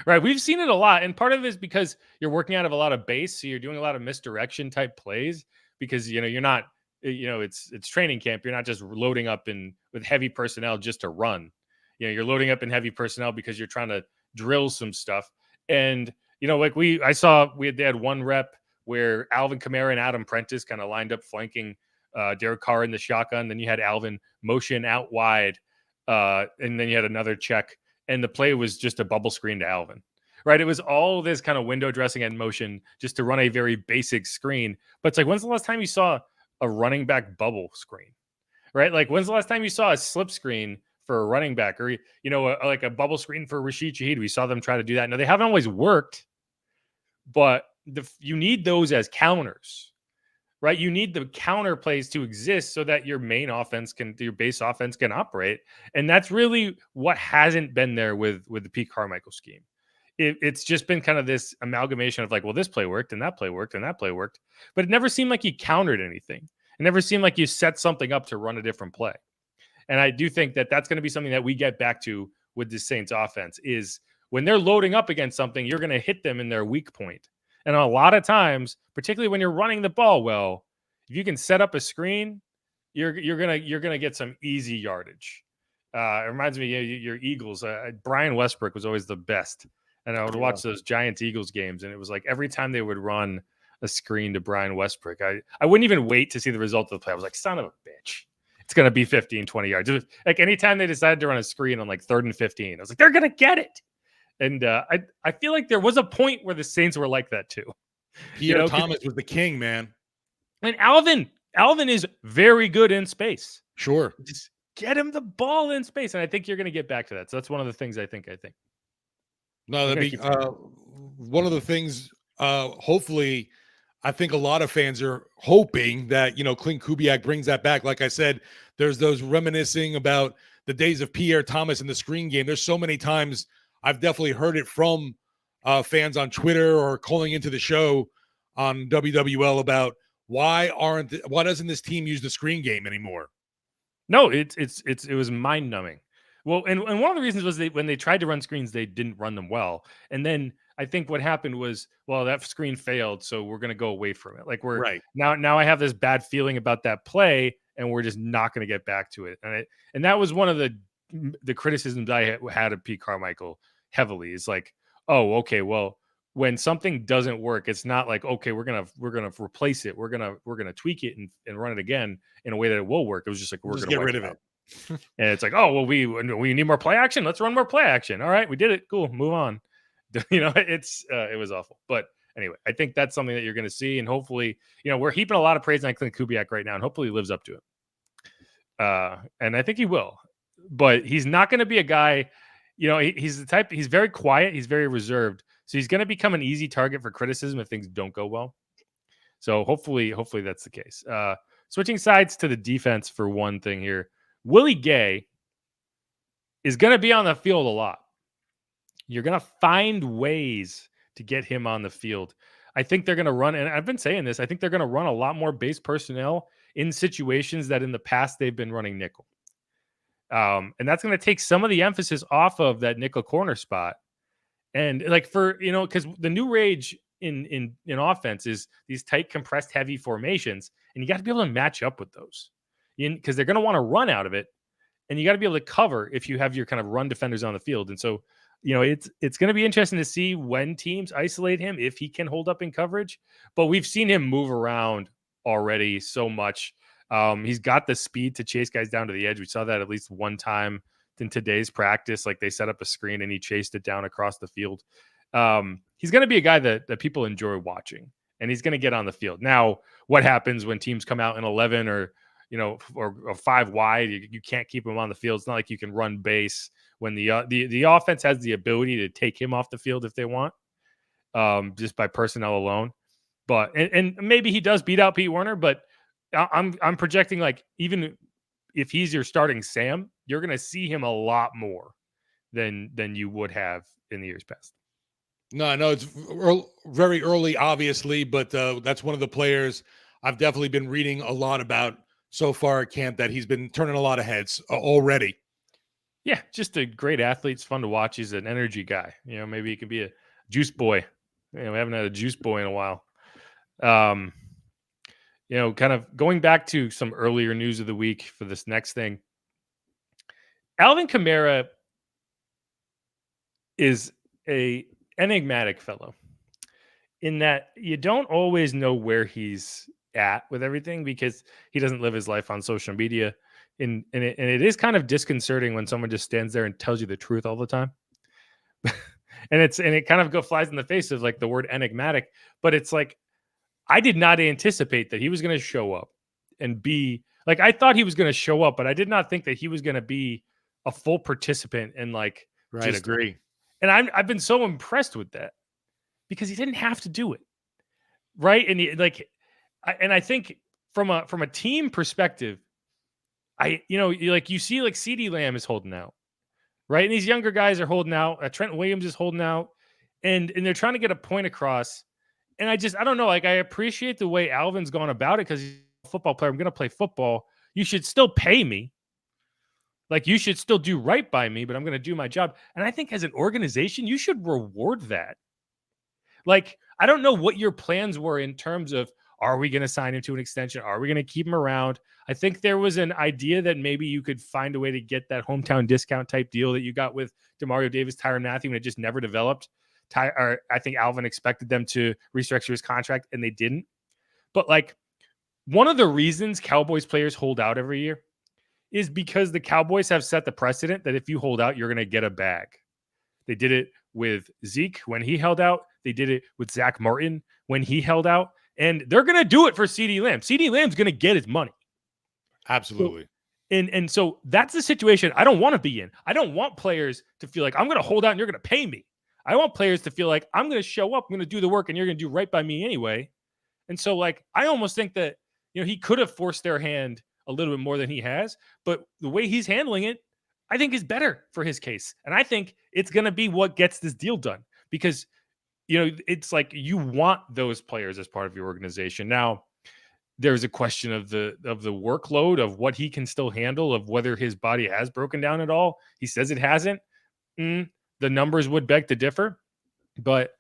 Right. We've seen it a lot. And part of it is because you're working out of a lot of base. So you're doing a lot of misdirection type plays because, you're not, it's training camp. You're not just loading up with heavy personnel just to run. You're loading up in heavy personnel because you're trying to drill some stuff. And, like they had one rep where Alvin Kamara and Adam Prentice kind of lined up flanking Derek Carr in the shotgun. Then you had Alvin motion out wide. And then you had another check. And the play was just a bubble screen to Alvin, right? It was all this kind of window dressing and motion just to run a very basic screen. But it's like, when's the last time you saw a running back bubble screen, right? Like, when's the last time you saw a slip screen for a running back, or, like a bubble screen for Rashid Shaheed? We saw them try to do that. Now, they haven't always worked, but you need those as counters, right? You need the counter plays to exist so that your your base offense can operate. And that's really what hasn't been there with the Pete Carmichael scheme. It's just been kind of this amalgamation of like, well, this play worked and that play worked and that play worked, but it never seemed like you countered anything. It never seemed like you set something up to run a different play. And I do think that that's going to be something that we get back to with the Saints offense is when they're loading up against something, you're going to hit them in their weak point. And a lot of times, particularly when you're running the ball well, if you can set up a screen, you're gonna get some easy yardage. It reminds me of your Eagles. Brian Westbrook was always the best, and I would watch those Giants Eagles games, and it was like every time they would run a screen to Brian Westbrook, I wouldn't even wait to see the result of the play. I was like, son of a bitch, it's gonna be 15, 20 yards. It was like anytime they decided to run a screen on like 3rd and 15, I was like, they're gonna get it. And I feel like there was a point where the Saints were like that too. Pierre Thomas was the king, man. And Alvin is very good in space. Sure. Just get him the ball in space. And I think you're going to get back to that. So that's one of the things I think. No, that'd be one of the things, hopefully, I think a lot of fans are hoping that, Clint Kubiak brings that back. Like I said, there's those reminiscing about the days of Pierre Thomas in the screen game. There's so many times I've definitely heard it from fans on Twitter or calling into the show on WWL about why doesn't this team use the screen game anymore? No, it was mind numbing. Well, and one of the reasons was when they tried to run screens, they didn't run them well. And then I think what happened was, well, that screen failed, so we're going to go away from it. Like now I have this bad feeling about that play, and we're just not going to get back to it. And that was one of the criticisms I had of Pete Carmichael heavily. Is like, oh, okay, well, when something doesn't work, it's not like, okay, we're gonna replace it. We're gonna tweak it and run it again in a way that it will work. It was just like, we're Just gonna get rid wipe of it. it. And it's like, oh, well, we need more play action. Let's run more play action. All right, we did it. Cool, move on. It was awful. But anyway, I think that's something that you're going to see, and hopefully, we're heaping a lot of praise on Clint Kubiak right now, and hopefully he lives up to it. And I think he will. But he's not going to be a guy. He's the type. He's very quiet. He's very reserved. So he's going to become an easy target for criticism if things don't go well. So hopefully that's the case. Switching sides to the defense for one thing here. Willie Gay is going to be on the field a lot. You're going to find ways to get him on the field. I think they're going to run, and I've been saying this, I think they're going to run a lot more base personnel in situations that in the past they've been running nickel. And that's going to take some of the emphasis off of that nickel corner spot. And because the new rage in offense is these tight, compressed, heavy formations, and you got to be able to match up with those because they're going to want to run out of it. And you got to be able to cover if you have your kind of run defenders on the field. And so, it's going to be interesting to see when teams isolate him, if he can hold up in coverage. But we've seen him move around already so much. He's got the speed to chase guys down to the edge. We saw that at least one time in today's practice. Like, they set up a screen and he chased it down across the field. He's going to be a guy that people enjoy watching, and he's going to get on the field. Now, what happens when teams come out in 11 or 5 wide? You can't keep him on the field. It's not like you can run base when the offense has the ability to take him off the field if they want, just by personnel alone. But and maybe he does beat out Pete Werner, but I'm projecting, like, even if he's your starting Sam, you're going to see him a lot more than you would have in the years past. No, it's very early, obviously, but that's one of the players I've definitely been reading a lot about so far at camp, that he's been turning a lot of heads already. Yeah, just a great athlete. It's fun to watch. He's an energy guy. Maybe he can be a juice boy. We haven't had a juice boy in a while. Kind of going back to some earlier news of the week for this next thing. Alvin Kamara is a enigmatic fellow in that you don't always know where he's at with everything, because he doesn't live his life on social media. And it is kind of disconcerting when someone just stands there and tells you the truth all the time. and it kind of flies in the face of, like, the word enigmatic, but it's like, I did not anticipate that he was going to show up and be like, I thought he was going to show up, but I did not think that he was going to be a full participant and, like, Right. Agree. And I've been so impressed with that, because he didn't have to do it. Right. And I think from a team perspective, you see, like, CeeDee Lamb is holding out, right? And these younger guys are holding out. Trent Williams is holding out, and they're trying to get a point across. And I don't know. Like, I appreciate the way Alvin's gone about it, because he's a football player. I'm going to play football. You should still pay me. Like, you should still do right by me, but I'm going to do my job. And I think as an organization, you should reward that. Like, I don't know what your plans were in terms of, are we going to sign him to an extension? Are we going to keep him around? I think there was an idea that maybe you could find a way to get that hometown discount type deal that you got with DeMario Davis, Tyrann Mathieu, and it just never developed. I think Alvin expected them to restructure his contract, and they didn't. But, like, one of the reasons Cowboys players hold out every year is because the Cowboys have set the precedent that if you hold out, you're going to get a bag. They did it with Zeke when he held out. They did it with Zach Martin when he held out. And they're going to do it for CeeDee Lamb. CeeDee Lamb's going to get his money. Absolutely. And so that's the situation I don't want to be in. I don't want players to feel like, I'm going to hold out and you're going to pay me. I want players to feel like, I'm going to show up, I'm going to do the work, and you're going to do right by me anyway. And so, like, I almost think that, he could have forced their hand a little bit more than he has, but the way he's handling it, I think, is better for his case. And I think it's going to be what gets this deal done, because it's like, you want those players as part of your organization. Now, there's a question of the workload of what he can still handle, of whether his body has broken down at all. He says it hasn't. The numbers would beg to differ. But,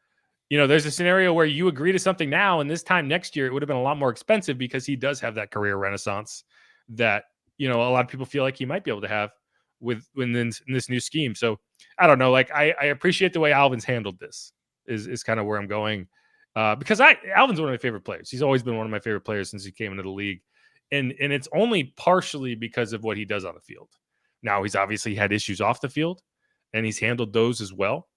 there's a scenario where you agree to something now, and this time next year, it would have been a lot more expensive, because he does have that career renaissance that, a lot of people feel like he might be able to have in this new scheme. So I don't know. Like I appreciate the way Alvin's handled this is kind of where I'm going. Because Alvin's one of my favorite players. He's always been one of my favorite players since he came into the league. And it's only partially because of what he does on the field. Now he's obviously had issues off the field and he's handled those as well.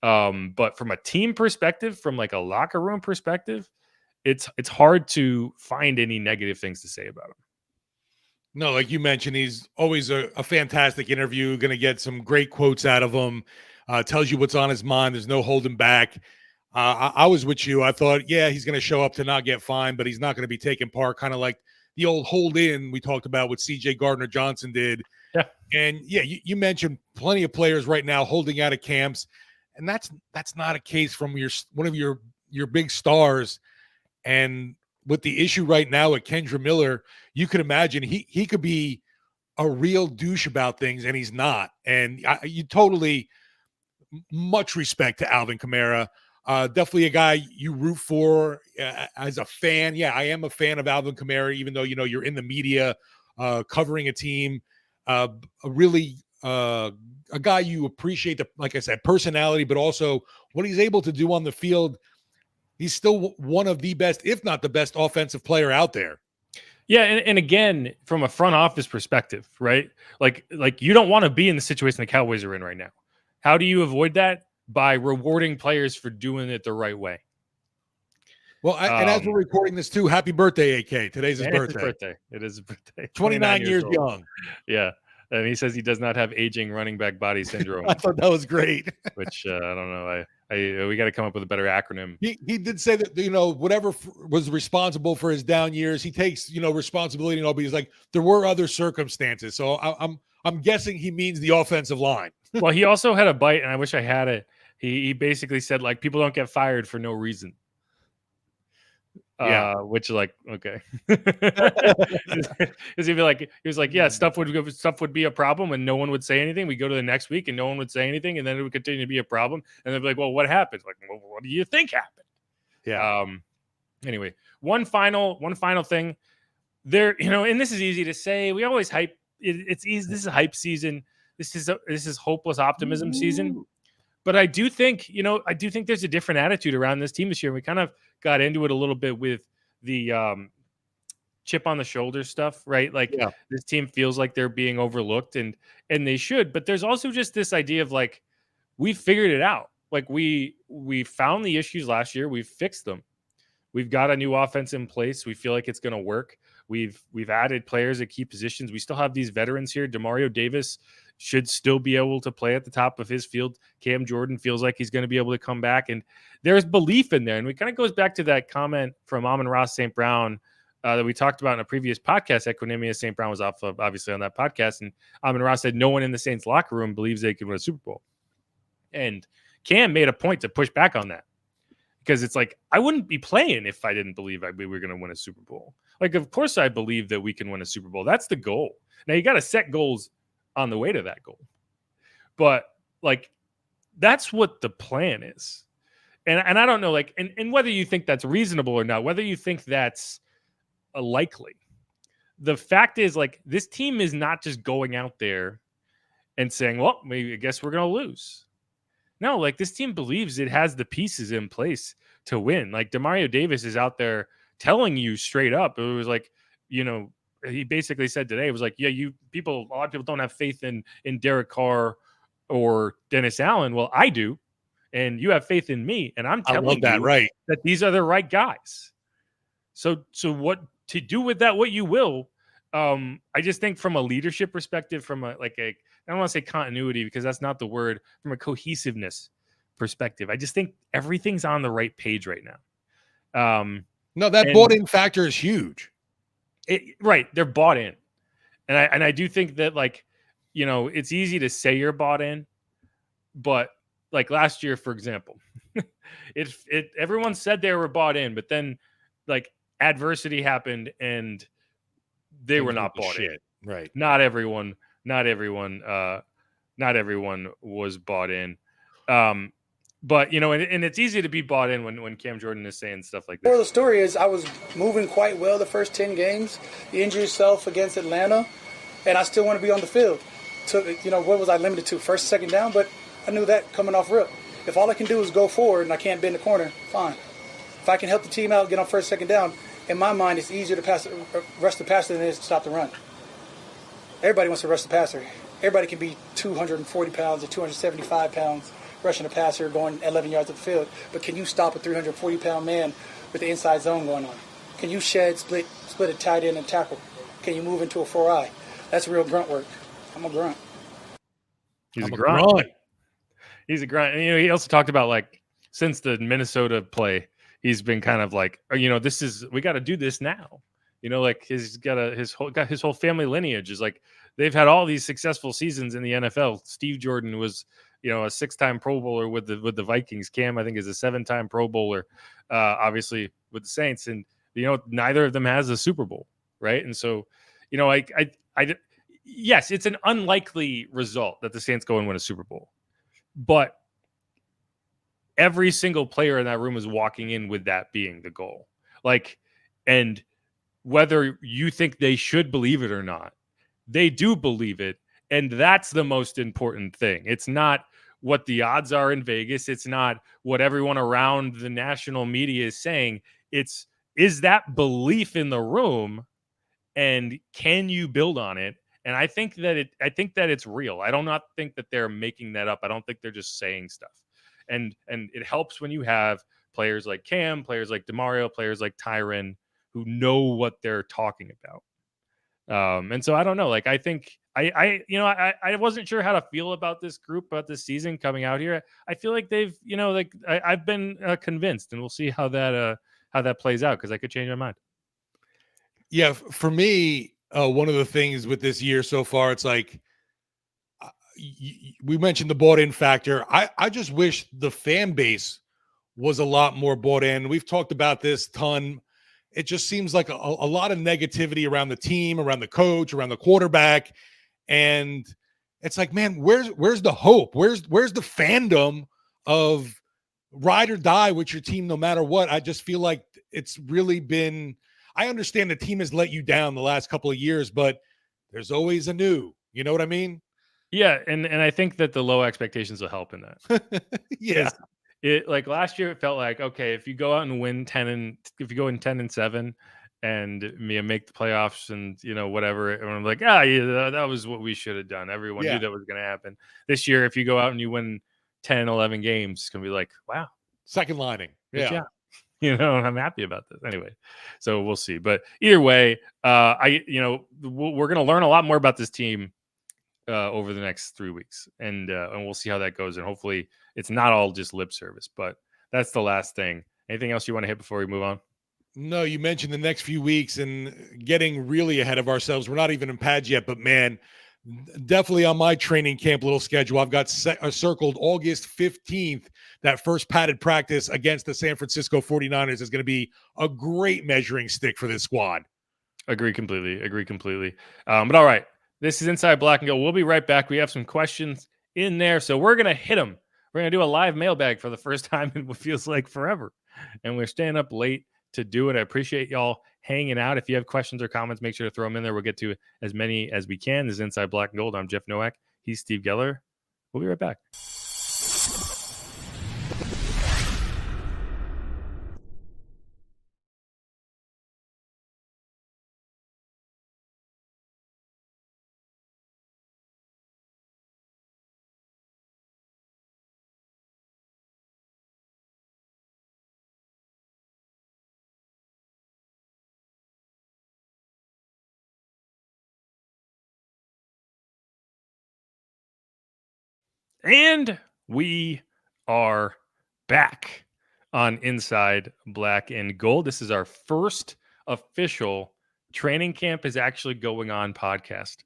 But from a team perspective, from like a locker room perspective, it's hard to find any negative things to say about him. No, like you mentioned, he's always a fantastic interview. Going to get some great quotes out of him. Tells you what's on his mind. There's no holding back. I was with you. I thought, yeah, he's going to show up to not get fined, but he's not going to be taking part, kind of like the old hold in we talked about what C.J. Gardner-Johnson did. Yeah. And, yeah, you mentioned plenty of players right now holding out of camps, and that's not a case from one of your big stars. And with the issue right now with Kendra Miller, you could imagine he could be a real douche about things, and he's not. And you totally much respect to Alvin Kamara. Definitely a guy you root for as a fan. Yeah, I am a fan of Alvin Kamara, even though, you're in the media covering a team. A guy you appreciate, like I said, personality, but also what he's able to do on the field. He's still one of the best, if not the best, offensive player out there. Yeah, and again, from a front office perspective, right? Like you don't want to be in the situation the Cowboys are in right now. How do you avoid that? By rewarding players for doing it the right way. Well, and as we're recording this too, happy birthday, AK. Today's his birthday. It is his birthday. 29 years young. Yeah. And he says he does not have aging running back body syndrome. I thought that was great. Which I don't know. We got to come up with a better acronym. He did say that, whatever was responsible for his down years, he takes, responsibility and all, but he's like, there were other circumstances. So I'm guessing he means the offensive line. Well, he also had a bite, and I wish I had it. He basically said, like, people don't get fired for no reason. Yeah, which like, okay. Because he was like, yeah, stuff would be a problem and no one would say anything. We go to the next week and no one would say anything, and then it would continue to be a problem. And they'd be like, well, what happened? Like, well, what do you think happened? Yeah. Anyway, one final thing there, and this is easy to say. We always hype. It's easy. This is a hype season. This is hopeless optimism season. But I do think, there's a different attitude around this team this year. We kind of got into it a little bit with the chip on the shoulder stuff, right? Like, This team feels like they're being overlooked, and they should. But there's also just this idea of like, we figured it out. Like we found the issues last year. We've fixed them. We've got a new offense in place. We feel like it's going to work. We've added players at key positions. We still have these veterans here. Demario Davis should still be able to play at the top of his field. Cam Jordan feels like he's going to be able to come back, and there's belief in there. And it kind of goes back to that comment from Amon-Ra St. Brown that we talked about in a previous podcast. Equinemius St. Brown was off of, obviously, on that podcast, and Amon-Ra said no one in the Saints locker room believes they could win a Super Bowl. And Cam made a point to push back on that, because it's like, I wouldn't be playing if I didn't believe we were going to win a Super Bowl. Like, of course I believe that we can win a Super Bowl. That's the goal. Now, you got to set goals on the way to that goal. But, like, that's what the plan is. And I don't know, like, and whether you think that's reasonable or not, whether you think that's likely. The fact is, like, this team is not just going out there and saying, well, maybe I guess we're going to lose. No, like, this team believes it has the pieces in place to win. Like, Demario Davis is out there telling you straight up. It was like, he basically said today, it was like, yeah, a lot of people don't have faith in Derek Carr or Dennis Allen. Well, I do. And you have faith in me. And I'm telling you that these are the right guys. So what to do with that, what you will. I just think from a leadership perspective, from I don't want to say continuity, because that's not the word, from a cohesiveness perspective, I just think everything's on the right page right now. No, that bought-in factor is huge. Right. They're bought in. And I do think that, like, it's easy to say you're bought in, but like last year, for example, everyone said they were bought in, but then like adversity happened and they were not bought in. Right. Not everyone was bought in. But, and it's easy to be bought in when Cam Jordan is saying stuff like Moral of this. the story is I was moving quite well the first 10 games. You injure yourself against Atlanta, and I still want to be on the field. What was I limited to? First, second down, but I knew that coming off rip. If all I can do is go forward and I can't bend the corner, fine. If I can help the team out, get on first, second down, in my mind, it's easier to rush the passer than it is to stop the run. Everybody wants to rush the passer. Everybody can be 240 pounds or 275 pounds rushing a passer going 11 yards up the field. But can you stop a 340-pound man with the inside zone going on? Can you split a tight end and tackle? Can you move into a 4-eye? That's real grunt work. I'm a grunt. He's a grunt. He's a grunt. And, he also talked about, since the Minnesota play, he's been kind of like, we got to do this now. He's got his whole family lineage is they've had all these successful seasons in the NFL. Steve Jordan was, a 6-time Pro Bowler with the Vikings. Cam, I think, is a 7-time Pro Bowler, obviously with the Saints. And, neither of them has a Super Bowl. Right. And so, yes, it's an unlikely result that the Saints go and win a Super Bowl, but every single player in that room is walking in with that being the goal. And whether you think they should believe it or not, they do believe it. And that's the most important thing. It's not what the odds are in Vegas. It's not what everyone around the national media is saying. Is that belief in the room, and can you build on it? And I think that it's real. I do not think that they're making that up. I don't think they're just saying stuff. And it helps when you have players like Cam, players like DeMario, players like Tyron who know what they're talking about. And so I don't know. I think I wasn't sure how to feel about this group, about this season coming out here. I feel like they've, I've been convinced, and we'll see how that plays out, because I could change my mind. Yeah, for me, one of the things with this year so far, it's we mentioned the bought-in factor. I just wish the fan base was a lot more bought in. We've talked about this ton. It just seems like a lot of negativity around the team, around the coach, around the quarterback. And it's man, where's the hope? Where's the fandom of ride or die with your team no matter what? I just feel like it's really been – I understand the team has let you down the last couple of years, but there's always a new. You know what I mean? Yeah, and I think that the low expectations will help in that. Yeah. It last year, it felt like, okay, if you go out and win 10-7 and make the playoffs and whatever, and I'm like, that was what we should have done. Everyone knew that was going to happen. This year, if you go out and you win 10-11 games, it's going to be like, wow, second lining. Yeah. I'm happy about this anyway. So we'll see. But either way, we're going to learn a lot more about this team over the next 3 weeks, and we'll see how that goes. And hopefully it's not all just lip service, but that's the last thing. Anything else you want to hit before we move on? No, you mentioned the next few weeks and getting really ahead of ourselves. We're not even in pads yet, but man, definitely on my training camp little schedule, I've got circled August 15th. That first padded practice against the San Francisco 49ers is going to be a great measuring stick for this squad. Agree completely. But all right, this is Inside Black and Gold. We'll be right back. We have some questions in there, so we're going to hit them. We're going to do a live mailbag for the first time in what feels like forever, and we're staying up late to do it. I appreciate y'all hanging out. If you have questions or comments, make sure to throw them in there. We'll get to as many as we can. This is Inside Black and Gold. I'm Jeff Nowak. He's Steve Geller. We'll be right back. And we are back on Inside Black and Gold. This is our first official training camp is actually going on podcast.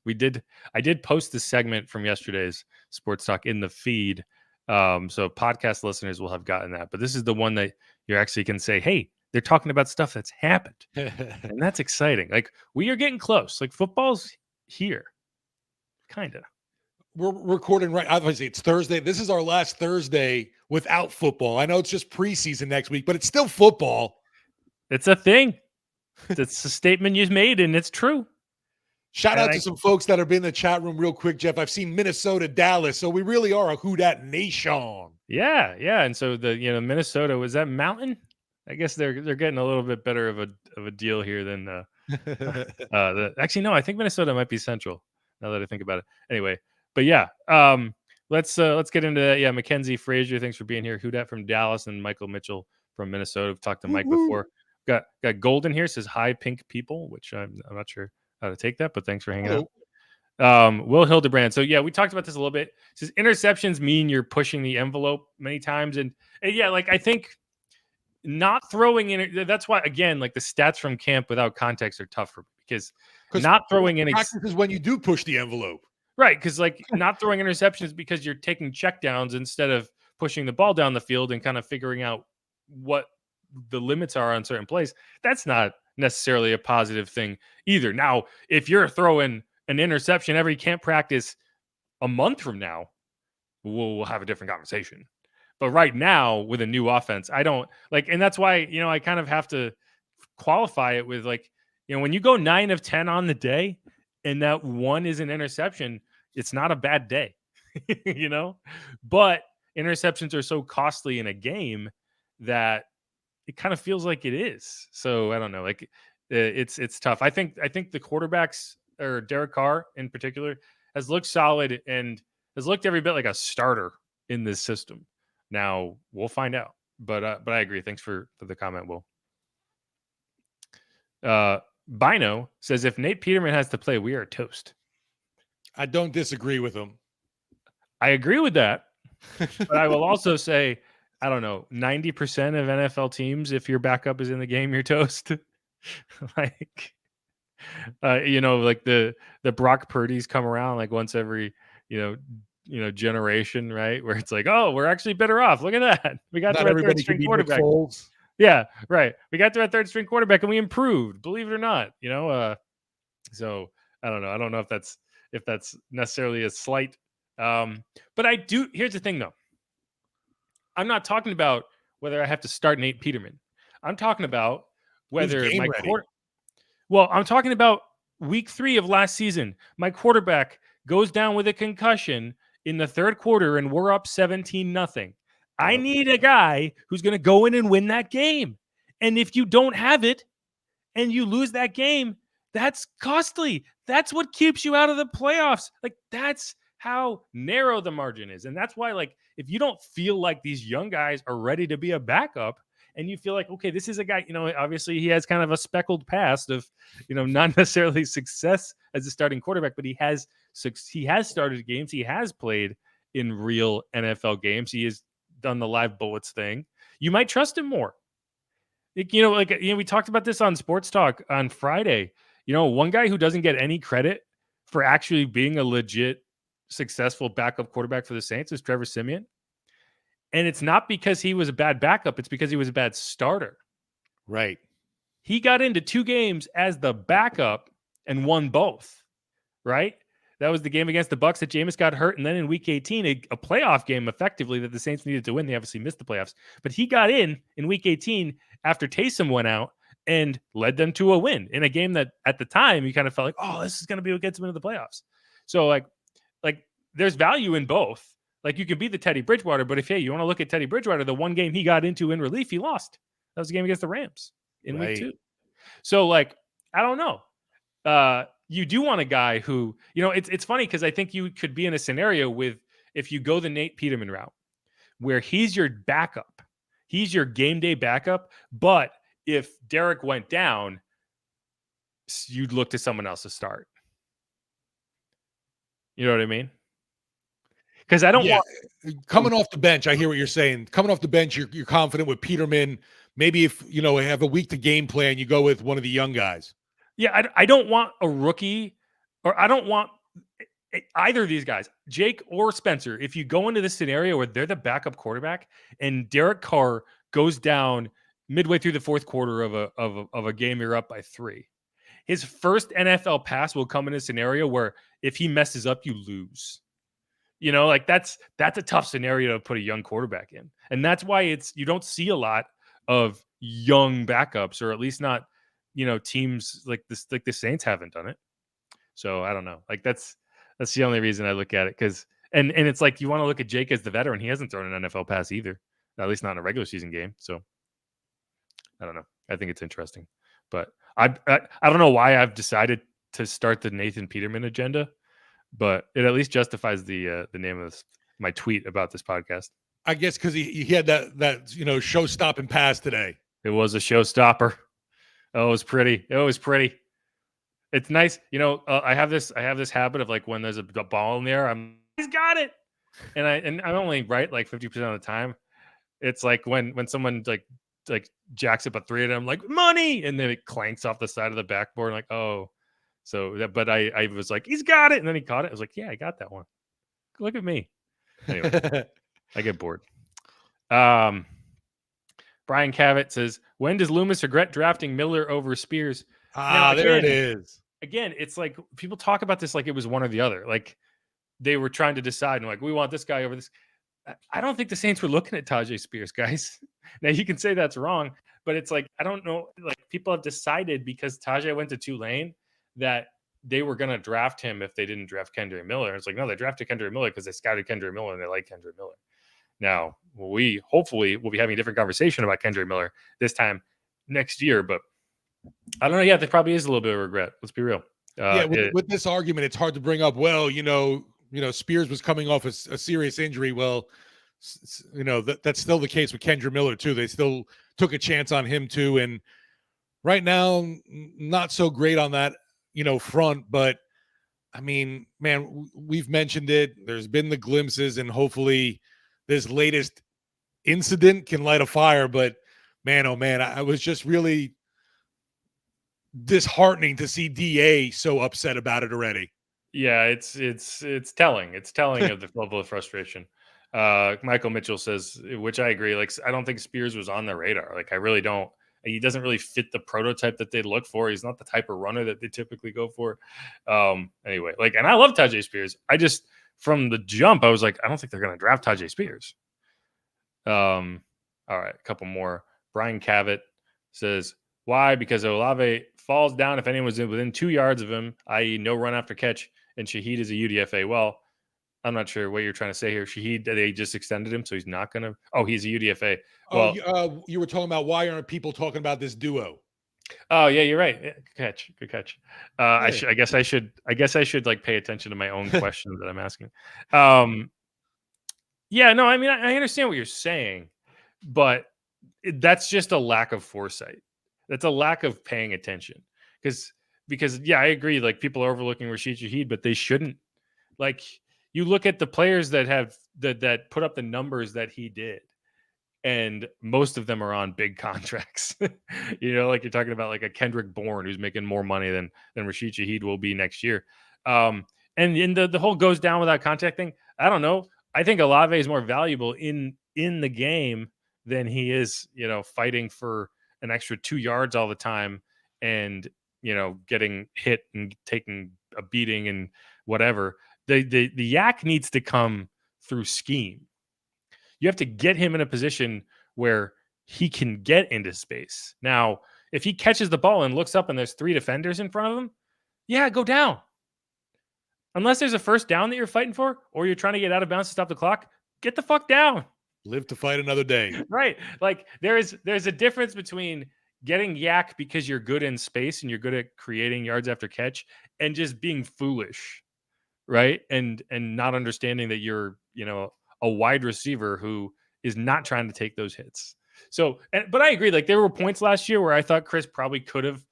I did post the segment from yesterday's Sports Talk in the feed. So podcast listeners will have gotten that. But this is the one that you actually can say, hey, they're talking about stuff that's happened. And that's exciting. We are getting close. Football's here. Kind of. we're recording right. Obviously, it's Thursday. This is our last Thursday without football. I know it's just preseason next week, but it's still football. It's a thing. It's a statement you've made, and it's true. Shout out to some folks that have been in the chat room real quick, Jeff. I've seen Minnesota, Dallas, so we really are a Who Dat nation. Yeah. And so Minnesota, was that Mountain? I guess they're getting a little bit better of a deal here than actually no, I think Minnesota might be Central now that I think about it. Anyway, but yeah, let's get into that. Yeah, Mackenzie Frazier, thanks for being here. Who Dat from Dallas and Michael Mitchell from Minnesota. We've talked to Mike before. Got Golden here, says hi pink people, which I'm not sure how to take that, but thanks for hanging out. Will Hildebrand. So yeah, we talked about this a little bit. It says interceptions mean you're pushing the envelope many times, and yeah, like I think not throwing in. That's why again, like the stats from camp without context are tough because not throwing in practice is when you do push the envelope, right? Because like not throwing interceptions because you're taking checkdowns instead of pushing the ball down the field and kind of figuring out what the limits are on certain plays. That's not necessarily a positive thing either. Now, if you're throwing an interception every camp practice a month from now, we'll have a different conversation. But right now, with a new offense, I don't like, and that's why, I kind of have to qualify it with like, when you go 9 of 10 on the day and that one is an interception, it's not a bad day, but interceptions are so costly in a game that it kind of feels like it is. So I don't know, like it's tough. I think the quarterbacks, or Derek Carr in particular, has looked solid and has looked every bit like a starter in this system. Now we'll find out, but I agree. Thanks for the comment, Will. Bino says if Nate Peterman has to play, we are toast. I don't disagree with him. I agree with that, but I will also say, I don't know, 90% of NFL teams, if your backup is in the game, you're toast. Like, like the Brock Purdy's come around like once every, generation, right? Where it's like, oh, we're actually better off. Look at that. We got the third string quarterback. Yeah, right. We got the third string quarterback and we improved, believe it or not, So I don't know. I don't know if that's necessarily a slight. But I do. Here's the thing, though. I'm not talking about whether I have to start Nate Peterman. I'm talking about whether my I'm talking about week 3 of last season. My quarterback goes down with a concussion in the third quarter, and we're up 17-0. I need a guy who's going to go in and win that game. And if you don't have it, and you lose that game, that's costly. That's what keeps you out of the playoffs. Like that's how narrow the margin is. And that's why, like, if you don't feel like these young guys are ready to be a backup and you feel like, okay, this is a guy, obviously he has kind of a speckled past of, not necessarily success as a starting quarterback, but he has started games. He has played in real NFL games. He has done the live bullets thing. You might trust him more. We talked about this on Sports Talk on Friday. One guy who doesn't get any credit for actually being a legit successful backup quarterback for the Saints is Trevor Siemian. And it's not because he was a bad backup. It's because he was a bad starter. Right. He got into 2 games as the backup and won both. Right. That was the game against the Bucs that Jameis got hurt. And then in week 18, a playoff game effectively that the Saints needed to win. They obviously missed the playoffs, but he got in week 18 after Taysom went out and led them to a win in a game that at the time you kind of felt like, oh, this is going to be what gets them into the playoffs. So like there's value in both. Like you can be the Teddy Bridgewater, but if, hey, you want to look at Teddy Bridgewater, the one game he got into in relief, he lost. That was the game against the Rams in week 2. So like, I don't know. You do want a guy who, it's funny because I think you could be in a scenario with, if you go the Nate Peterman route, where he's your backup, he's your game day backup. But if Derek went down, you'd look to someone else to start. You know what I mean? Because I don't want coming off the bench. I hear what you're saying. Coming off the bench, you're confident with Peterman. Maybe if have a week to game plan, you go with one of the young guys. Yeah, I don't want a rookie, or I don't want either of these guys, Jake or Spencer. If you go into this scenario where they're the backup quarterback and Derek Carr goes down midway through the fourth quarter of a game you're up by 3, his first NFL pass will come in a scenario where if he messes up, you lose. Like that's a tough scenario to put a young quarterback in. And that's why you don't see a lot of young backups, or at least not, teams like this, like the Saints haven't done it. So I don't know. Like that's the only reason I look at it. Cause and it's like, you want to look at Jake as the veteran. He hasn't thrown an NFL pass either, at least not in a regular season game. So I don't know. I think it's interesting, but I don't know why I've decided to start the Nathan Peterman agenda, but it at least justifies the name of my tweet about this podcast. I guess because he had that show stop and pass today. It was a showstopper. Oh, it was pretty. It's nice. I have this habit of, like, when there's a ball in the air, he's got it. And I'm only right like 50% of the time. It's like when someone like jacks up a three, and I'm like, money, and then it clanks off the side of the backboard. Like, oh, but I was like, he's got it, and then he caught it. I was like, yeah, I got that one. Look at me. Anyway, I get bored. Brian Cavett says, when does Loomis regret drafting Miller over Spears? There it is. Again, it's like people talk about this like it was one or the other. Like they were trying to decide, and like, we want this guy over this. I don't think the Saints were looking at Tajay Spears, guys. Now you can say that's wrong, but it's like, I don't know. Like, people have decided because Tajay went to Tulane that they were going to draft him if they didn't draft Kendre Miller. It's like, no, they drafted Kendre Miller because they scouted Kendre Miller and they like Kendre Miller. Now, we hopefully will be having a different conversation about Kendre Miller this time next year, but I don't know. Yeah, there probably is a little bit of regret. Let's be real. With this argument, it's hard to bring up, well, Spears was coming off a serious injury. Well, that's still the case with Kendre Miller too. They still took a chance on him too. And right now, not so great on that, front, but I mean, man, we've mentioned it. There's been the glimpses, and hopefully this latest incident can light a fire. But man, oh man, I was just really disheartening to see DA so upset about it already. Yeah, it's telling. It's telling of the level of frustration. Michael Mitchell says, which I agree. Like, I don't think Spears was on the radar. Like, I really don't. He doesn't really fit the prototype that they look for. He's not the type of runner that they typically go for. Anyway, like, and I love Tajay Spears. I just, from the jump, I was like, I don't think they're going to draft Tajay Spears. All right, a couple more. Brian Cavett says, why? Because Olave falls down if anyone's within 2 yards of him, i.e. no run after catch, and Shaheed is a UDFA. Well, I'm not sure what you're trying to say here. Shaheed, they just extended him, so he's not going to. Oh, he's a UDFA. Well, you were talking about why aren't people talking about this duo? Oh yeah, you're right. Yeah, good catch. I guess I should like pay attention to my own questions that I'm asking. Yeah, no, I mean, I understand what you're saying, but that's just a lack of foresight. That's a lack of paying attention. Because yeah, I agree. Like, people are overlooking Rashid Shaheed, but they shouldn't. Like, you look at the players that have that put up the numbers that he did, and most of them are on big contracts. Like, you're talking about like a Kendrick Bourne who's making more money than Rashid Shaheed will be next year. And in the whole goes down without contact thing, I don't know. I think Olave is more valuable in the game than he is, fighting for an extra 2 yards all the time and, getting hit and taking a beating and whatever. The yak needs to come through scheme. You have to get him in a position where he can get into space. Now, if he catches the ball and looks up and there's 3 defenders in front of him, yeah, go down. Unless there's a first down that you're fighting for, or you're trying to get out of bounds to stop the clock, get the fuck down. Live to fight another day. Right. Like, there's a difference between getting yak because you're good in space and you're good at creating yards after catch, and just being foolish, right? And not understanding that you're, a wide receiver who is not trying to take those hits. So, but I agree. Like, there were points last year where I thought Chris probably could have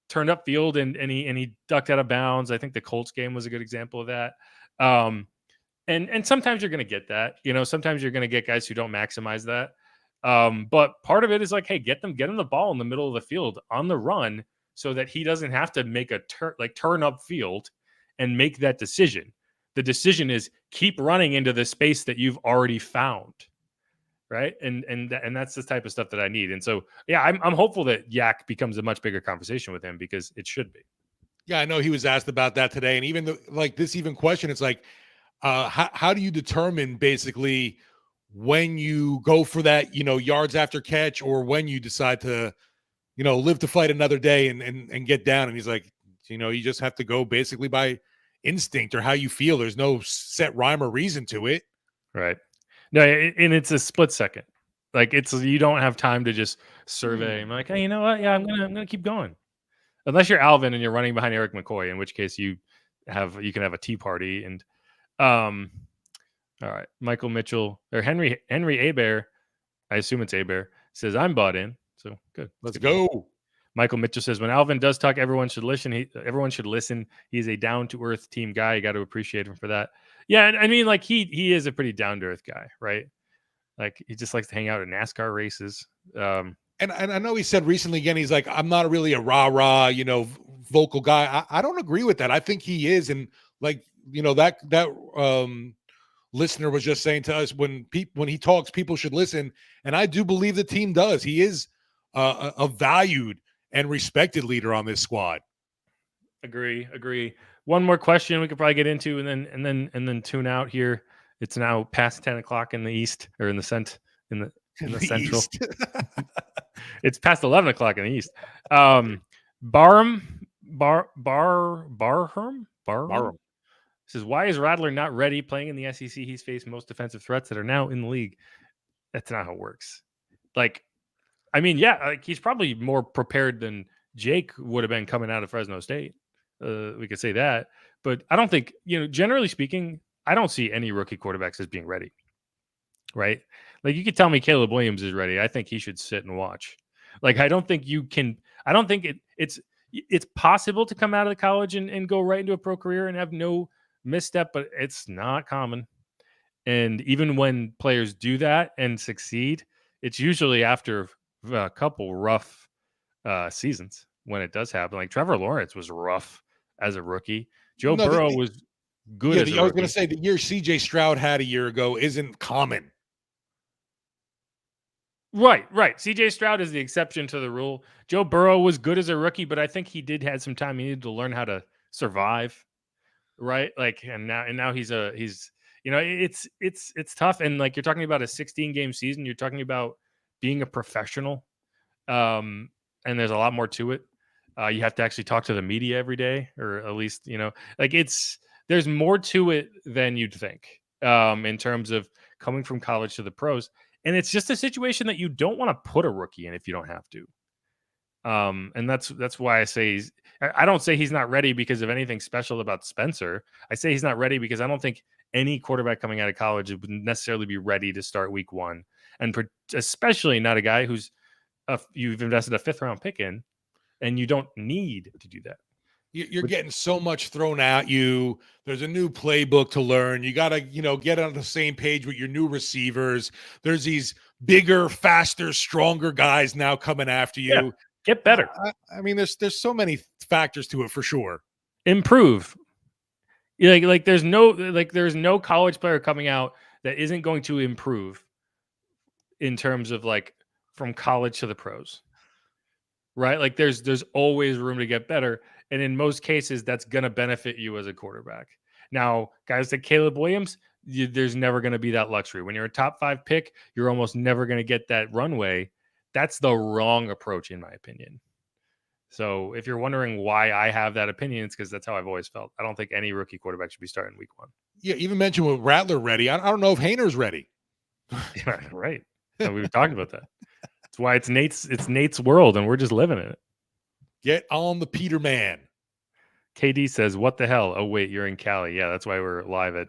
turned up field and he ducked out of bounds. I think the Colts game was a good example of that. And sometimes you're going to get that, sometimes you're going to get guys who don't maximize that. But part of it is like, hey, get him the ball in the middle of the field on the run so that he doesn't have to make a turn up field and make that decision. The decision is keep running into the space that you've already found. Right. And that's the type of stuff that I need. And so, yeah, I'm hopeful that yak becomes a much bigger conversation with him, because it should be. Yeah, I know he was asked about that today. And even this question, it's like, how do you determine basically when you go for that, yards after catch, or when you decide to, live to fight another day and get down? And he's like, you just have to go basically by instinct or how you feel. There's no set rhyme or reason to it. Right. No, and it's a split second. Like you don't have time to just survey. I'm like, hey, you know what? Yeah, I'm gonna keep going. Unless you're Alvin and you're running behind Eric McCoy, in which case you can have a tea party. And all right, Michael Mitchell or Henry Abear, I assume it's Abear, says I'm bought in. So good. Let's go. Michael Mitchell says when Alvin does talk, everyone should listen. Everyone should listen. He's a down to earth team guy. You got to appreciate him for that. Yeah, and I mean, like he is a pretty down to earth guy, right? Like he just likes to hang out at NASCAR races. And I know he said recently again, he's like, I'm not really a rah-rah, vocal guy. I don't agree with that. I think he is. And like, that listener was just saying to us, when he talks, people should listen. And I do believe the team does. He is a valued and respected leader on this squad. Agree. One more question we could probably get into and then tune out here. It's now past 10 o'clock in the East, or in the Central. It's past 11 o'clock in the East. Barham says, why is Rattler not ready playing in the SEC? He's faced most defensive threats that are now in the league. That's not how it works. Like, I mean, yeah, like he's probably more prepared than Jake would have been coming out of Fresno State. We could say that, but I don't think, generally speaking, I don't see any rookie quarterbacks as being ready. Right? Like you could tell me Caleb Williams is ready. I think he should sit and watch. Like, I don't think you can, I don't think it's possible to come out of the college and go right into a pro career and have no misstep, but it's not common. And even when players do that and succeed, it's usually after a couple rough seasons when it does happen. Like Trevor Lawrence was rough as a rookie. Joe Burrow was good. Yeah, I was going to say the year CJ Stroud had a year ago isn't common. Right. CJ Stroud is the exception to the rule. Joe Burrow was good as a rookie, but I think he did have some time. He needed to learn how to survive. Right. Like, and now he's it's tough. And like, you're talking about a 16-game season. You're talking about being a professional. And there's a lot more to it. You have to actually talk to the media every day, or at least, like there's more to it than you'd think in terms of coming from college to the pros. And it's just a situation that you don't want to put a rookie in if you don't have to. And that's why I say I don't say he's not ready because of anything special about Spencer. I say he's not ready because I don't think any quarterback coming out of college would necessarily be ready to start week one. And especially not a guy who's you've invested a 5th round pick in, and you don't need to do that. You're getting so much thrown at you. There's a new playbook to learn. You got to, get on the same page with your new receivers. There's these bigger, faster, stronger guys now coming after you. Yeah, get better. I mean, there's so many factors to it for sure. Improve. Like there's no college player coming out that isn't going to improve in terms of like from college to the pros. Right? Like there's always room to get better. And in most cases, that's going to benefit you as a quarterback. Now, guys like Caleb Williams, there's never going to be that luxury. When you're a top 5 pick, you're almost never going to get that runway. That's the wrong approach, in my opinion. So if you're wondering why I have that opinion, it's because that's how I've always felt. I don't think any rookie quarterback should be starting week one. Yeah, even mentioned with Rattler ready. I don't know if Hayner's ready. Yeah, right. And we've talked about that. That's why it's Nate's world, and we're just living in it. Get on the Peterman. KD says, what the hell? Oh, wait, you're in Cali. Yeah, that's why we're live at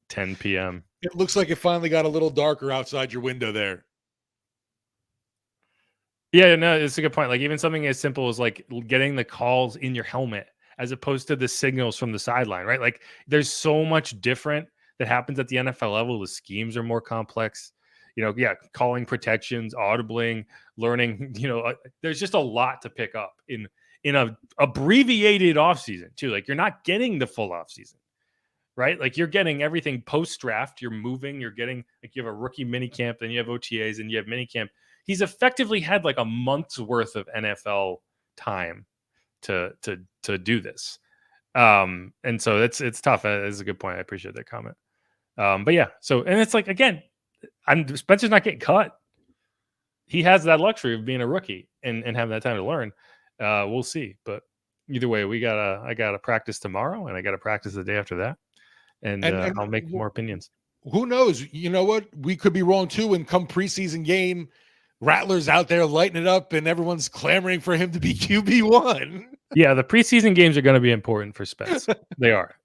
10 p.m. It looks like it finally got a little darker outside your window there. Yeah, no, it's a good point. Like even something as simple as like getting the calls in your helmet as opposed to the signals from the sideline, right? Like there's so much different that happens at the NFL level. The schemes are more complex. Calling protections, audibling, learning, there's just a lot to pick up in a abbreviated offseason too. Like you're not getting the full offseason, right? Like you're getting everything post-draft. You're moving, you're getting, like you have a rookie mini camp, then you have OTAs, and you have mini camp. He's effectively had like a month's worth of NFL time to do this. And so it's tough. It's a good point. I appreciate that comment. But yeah, so, and it's like, again, Spencer's not getting cut. He has that luxury of being a rookie and having that time to learn. We'll see. But either way, I gotta practice tomorrow, and I gotta practice the day after that. And I'll make more opinions. Who knows? You know what? We could be wrong too. And come preseason game, Rattler's out there lighting it up, and everyone's clamoring for him to be QB1. Yeah, the preseason games are going to be important for Spence. They are,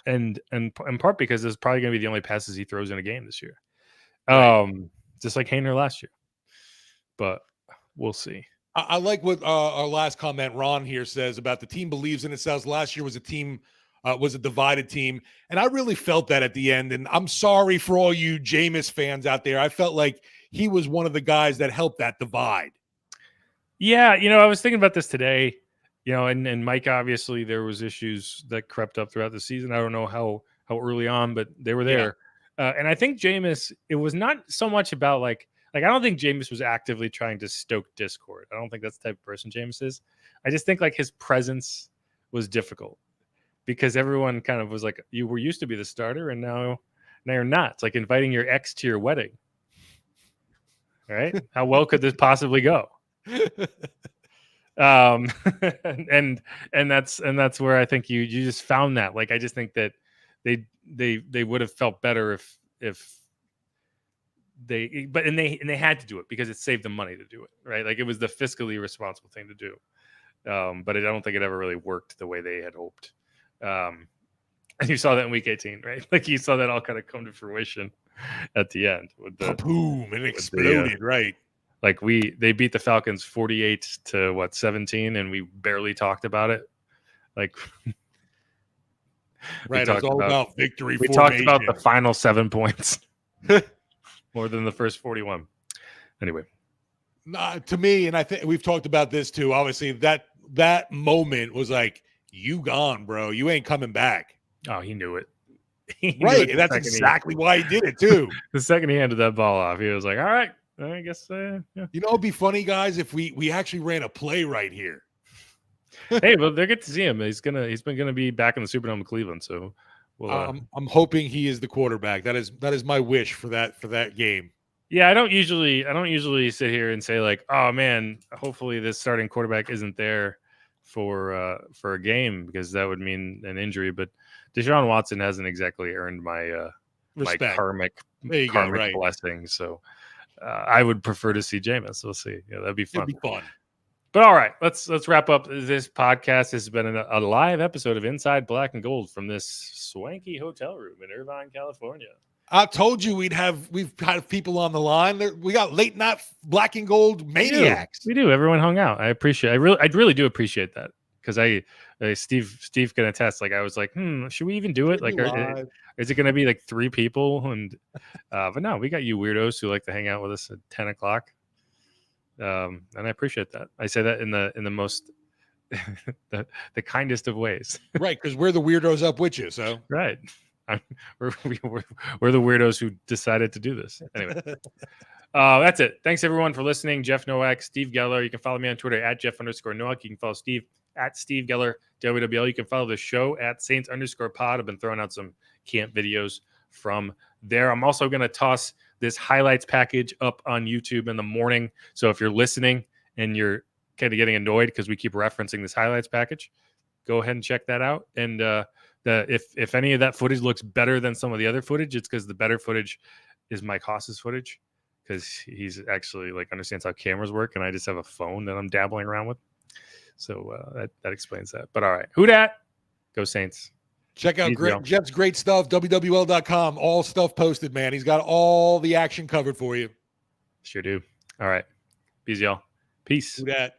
and in part because it's probably going to be the only passes he throws in a game this year. Right. Just like Hayner last year. But we'll see. I like what our last comment Ron here says about the team believes in itself. Last year was a divided team, and I really felt that at the end. And I'm sorry for all you Jameis fans out there. I felt like he was one of the guys that helped that divide. Yeah, I was thinking about this today. And Mike, obviously there was issues that crept up throughout the season. I don't know how early on, but they were there. Yeah. And I think Jameis, it was not so much about like I don't think Jameis was actively trying to stoke discord. I don't think that's the type of person Jameis is. I just think like his presence was difficult because everyone kind of was like, you were used to be the starter and now you're not. It's like inviting your ex to your wedding. Right? How well could this possibly go? And that's where I think you just found that. Like I just think that they would have felt better if they had to do it because it saved them money to do it, right? Like it was the fiscally responsible thing to do. But I don't think it ever really worked the way they had hoped. And you saw that in week 18, right? Like you saw that all kind of come to fruition at the end with the boom, it exploded, right? Like they beat the Falcons 48-17, and we barely talked about it. Like, right, it was all about victory. We talked about the final 7 points more than the first 41. Anyway, to me, and I think we've talked about this too. Obviously, that moment was like, "You gone, bro. You ain't coming back." Oh, he knew it. Right, and that's exactly why he did it too. The second he handed that ball off, he was like, "All right, I guess." Yeah. You know, it'd be funny, guys, if we actually ran a play right here. Hey, well, they're good to see him. He's been gonna be back in the Superdome of Cleveland, so I'm hoping he is the quarterback. That is my wish for that game. Yeah, I don't usually sit here and say like, "Oh man, hopefully this starting quarterback isn't there for a game," because that would mean an injury. But Deshaun Watson hasn't exactly earned my karmic blessing. So I would prefer to see Jameis. We'll see. Yeah, that'd be fun. It'd be fun. But all right, let's wrap up this podcast. This has been a live episode of Inside Black and Gold from this swanky hotel room in Irvine, California. I told you we've had people on the line. We got late night black and gold maniacs. We do. Everyone hung out. I really do appreciate that because Steve can attest. Like I was like, should we even do it? Like, is it going to be like 3 people? And but no, we got you weirdos who like to hang out with us at 10 o'clock. And I appreciate that. I say that in the most the kindest of ways. Right, because we're the weirdos up with you. So right. We're the weirdos who decided to do this. Anyway, that's it. Thanks everyone for listening. Jeff Nowak, Steve Geller. You can follow me on Twitter at Jeff_Nowak. You can follow Steve at Steve Geller WWL. You can follow the show at Saints_pod. I've been throwing out some camp videos from there. I'm also going to toss this highlights package up on YouTube in the morning. So if you're listening and you're kind of getting annoyed because we keep referencing this highlights package, go ahead and check that out. And if any of that footage looks better than some of the other footage, it's because the better footage is Mike Haas's footage because he's actually like understands how cameras work, and I just have a phone that I'm dabbling around with. So that explains that. But all right, who dat? Go Saints. Check out Jeff's great stuff, WWL.com. All stuff posted, man. He's got all the action covered for you. Sure do. All right. Peace, y'all. Peace. Who dat?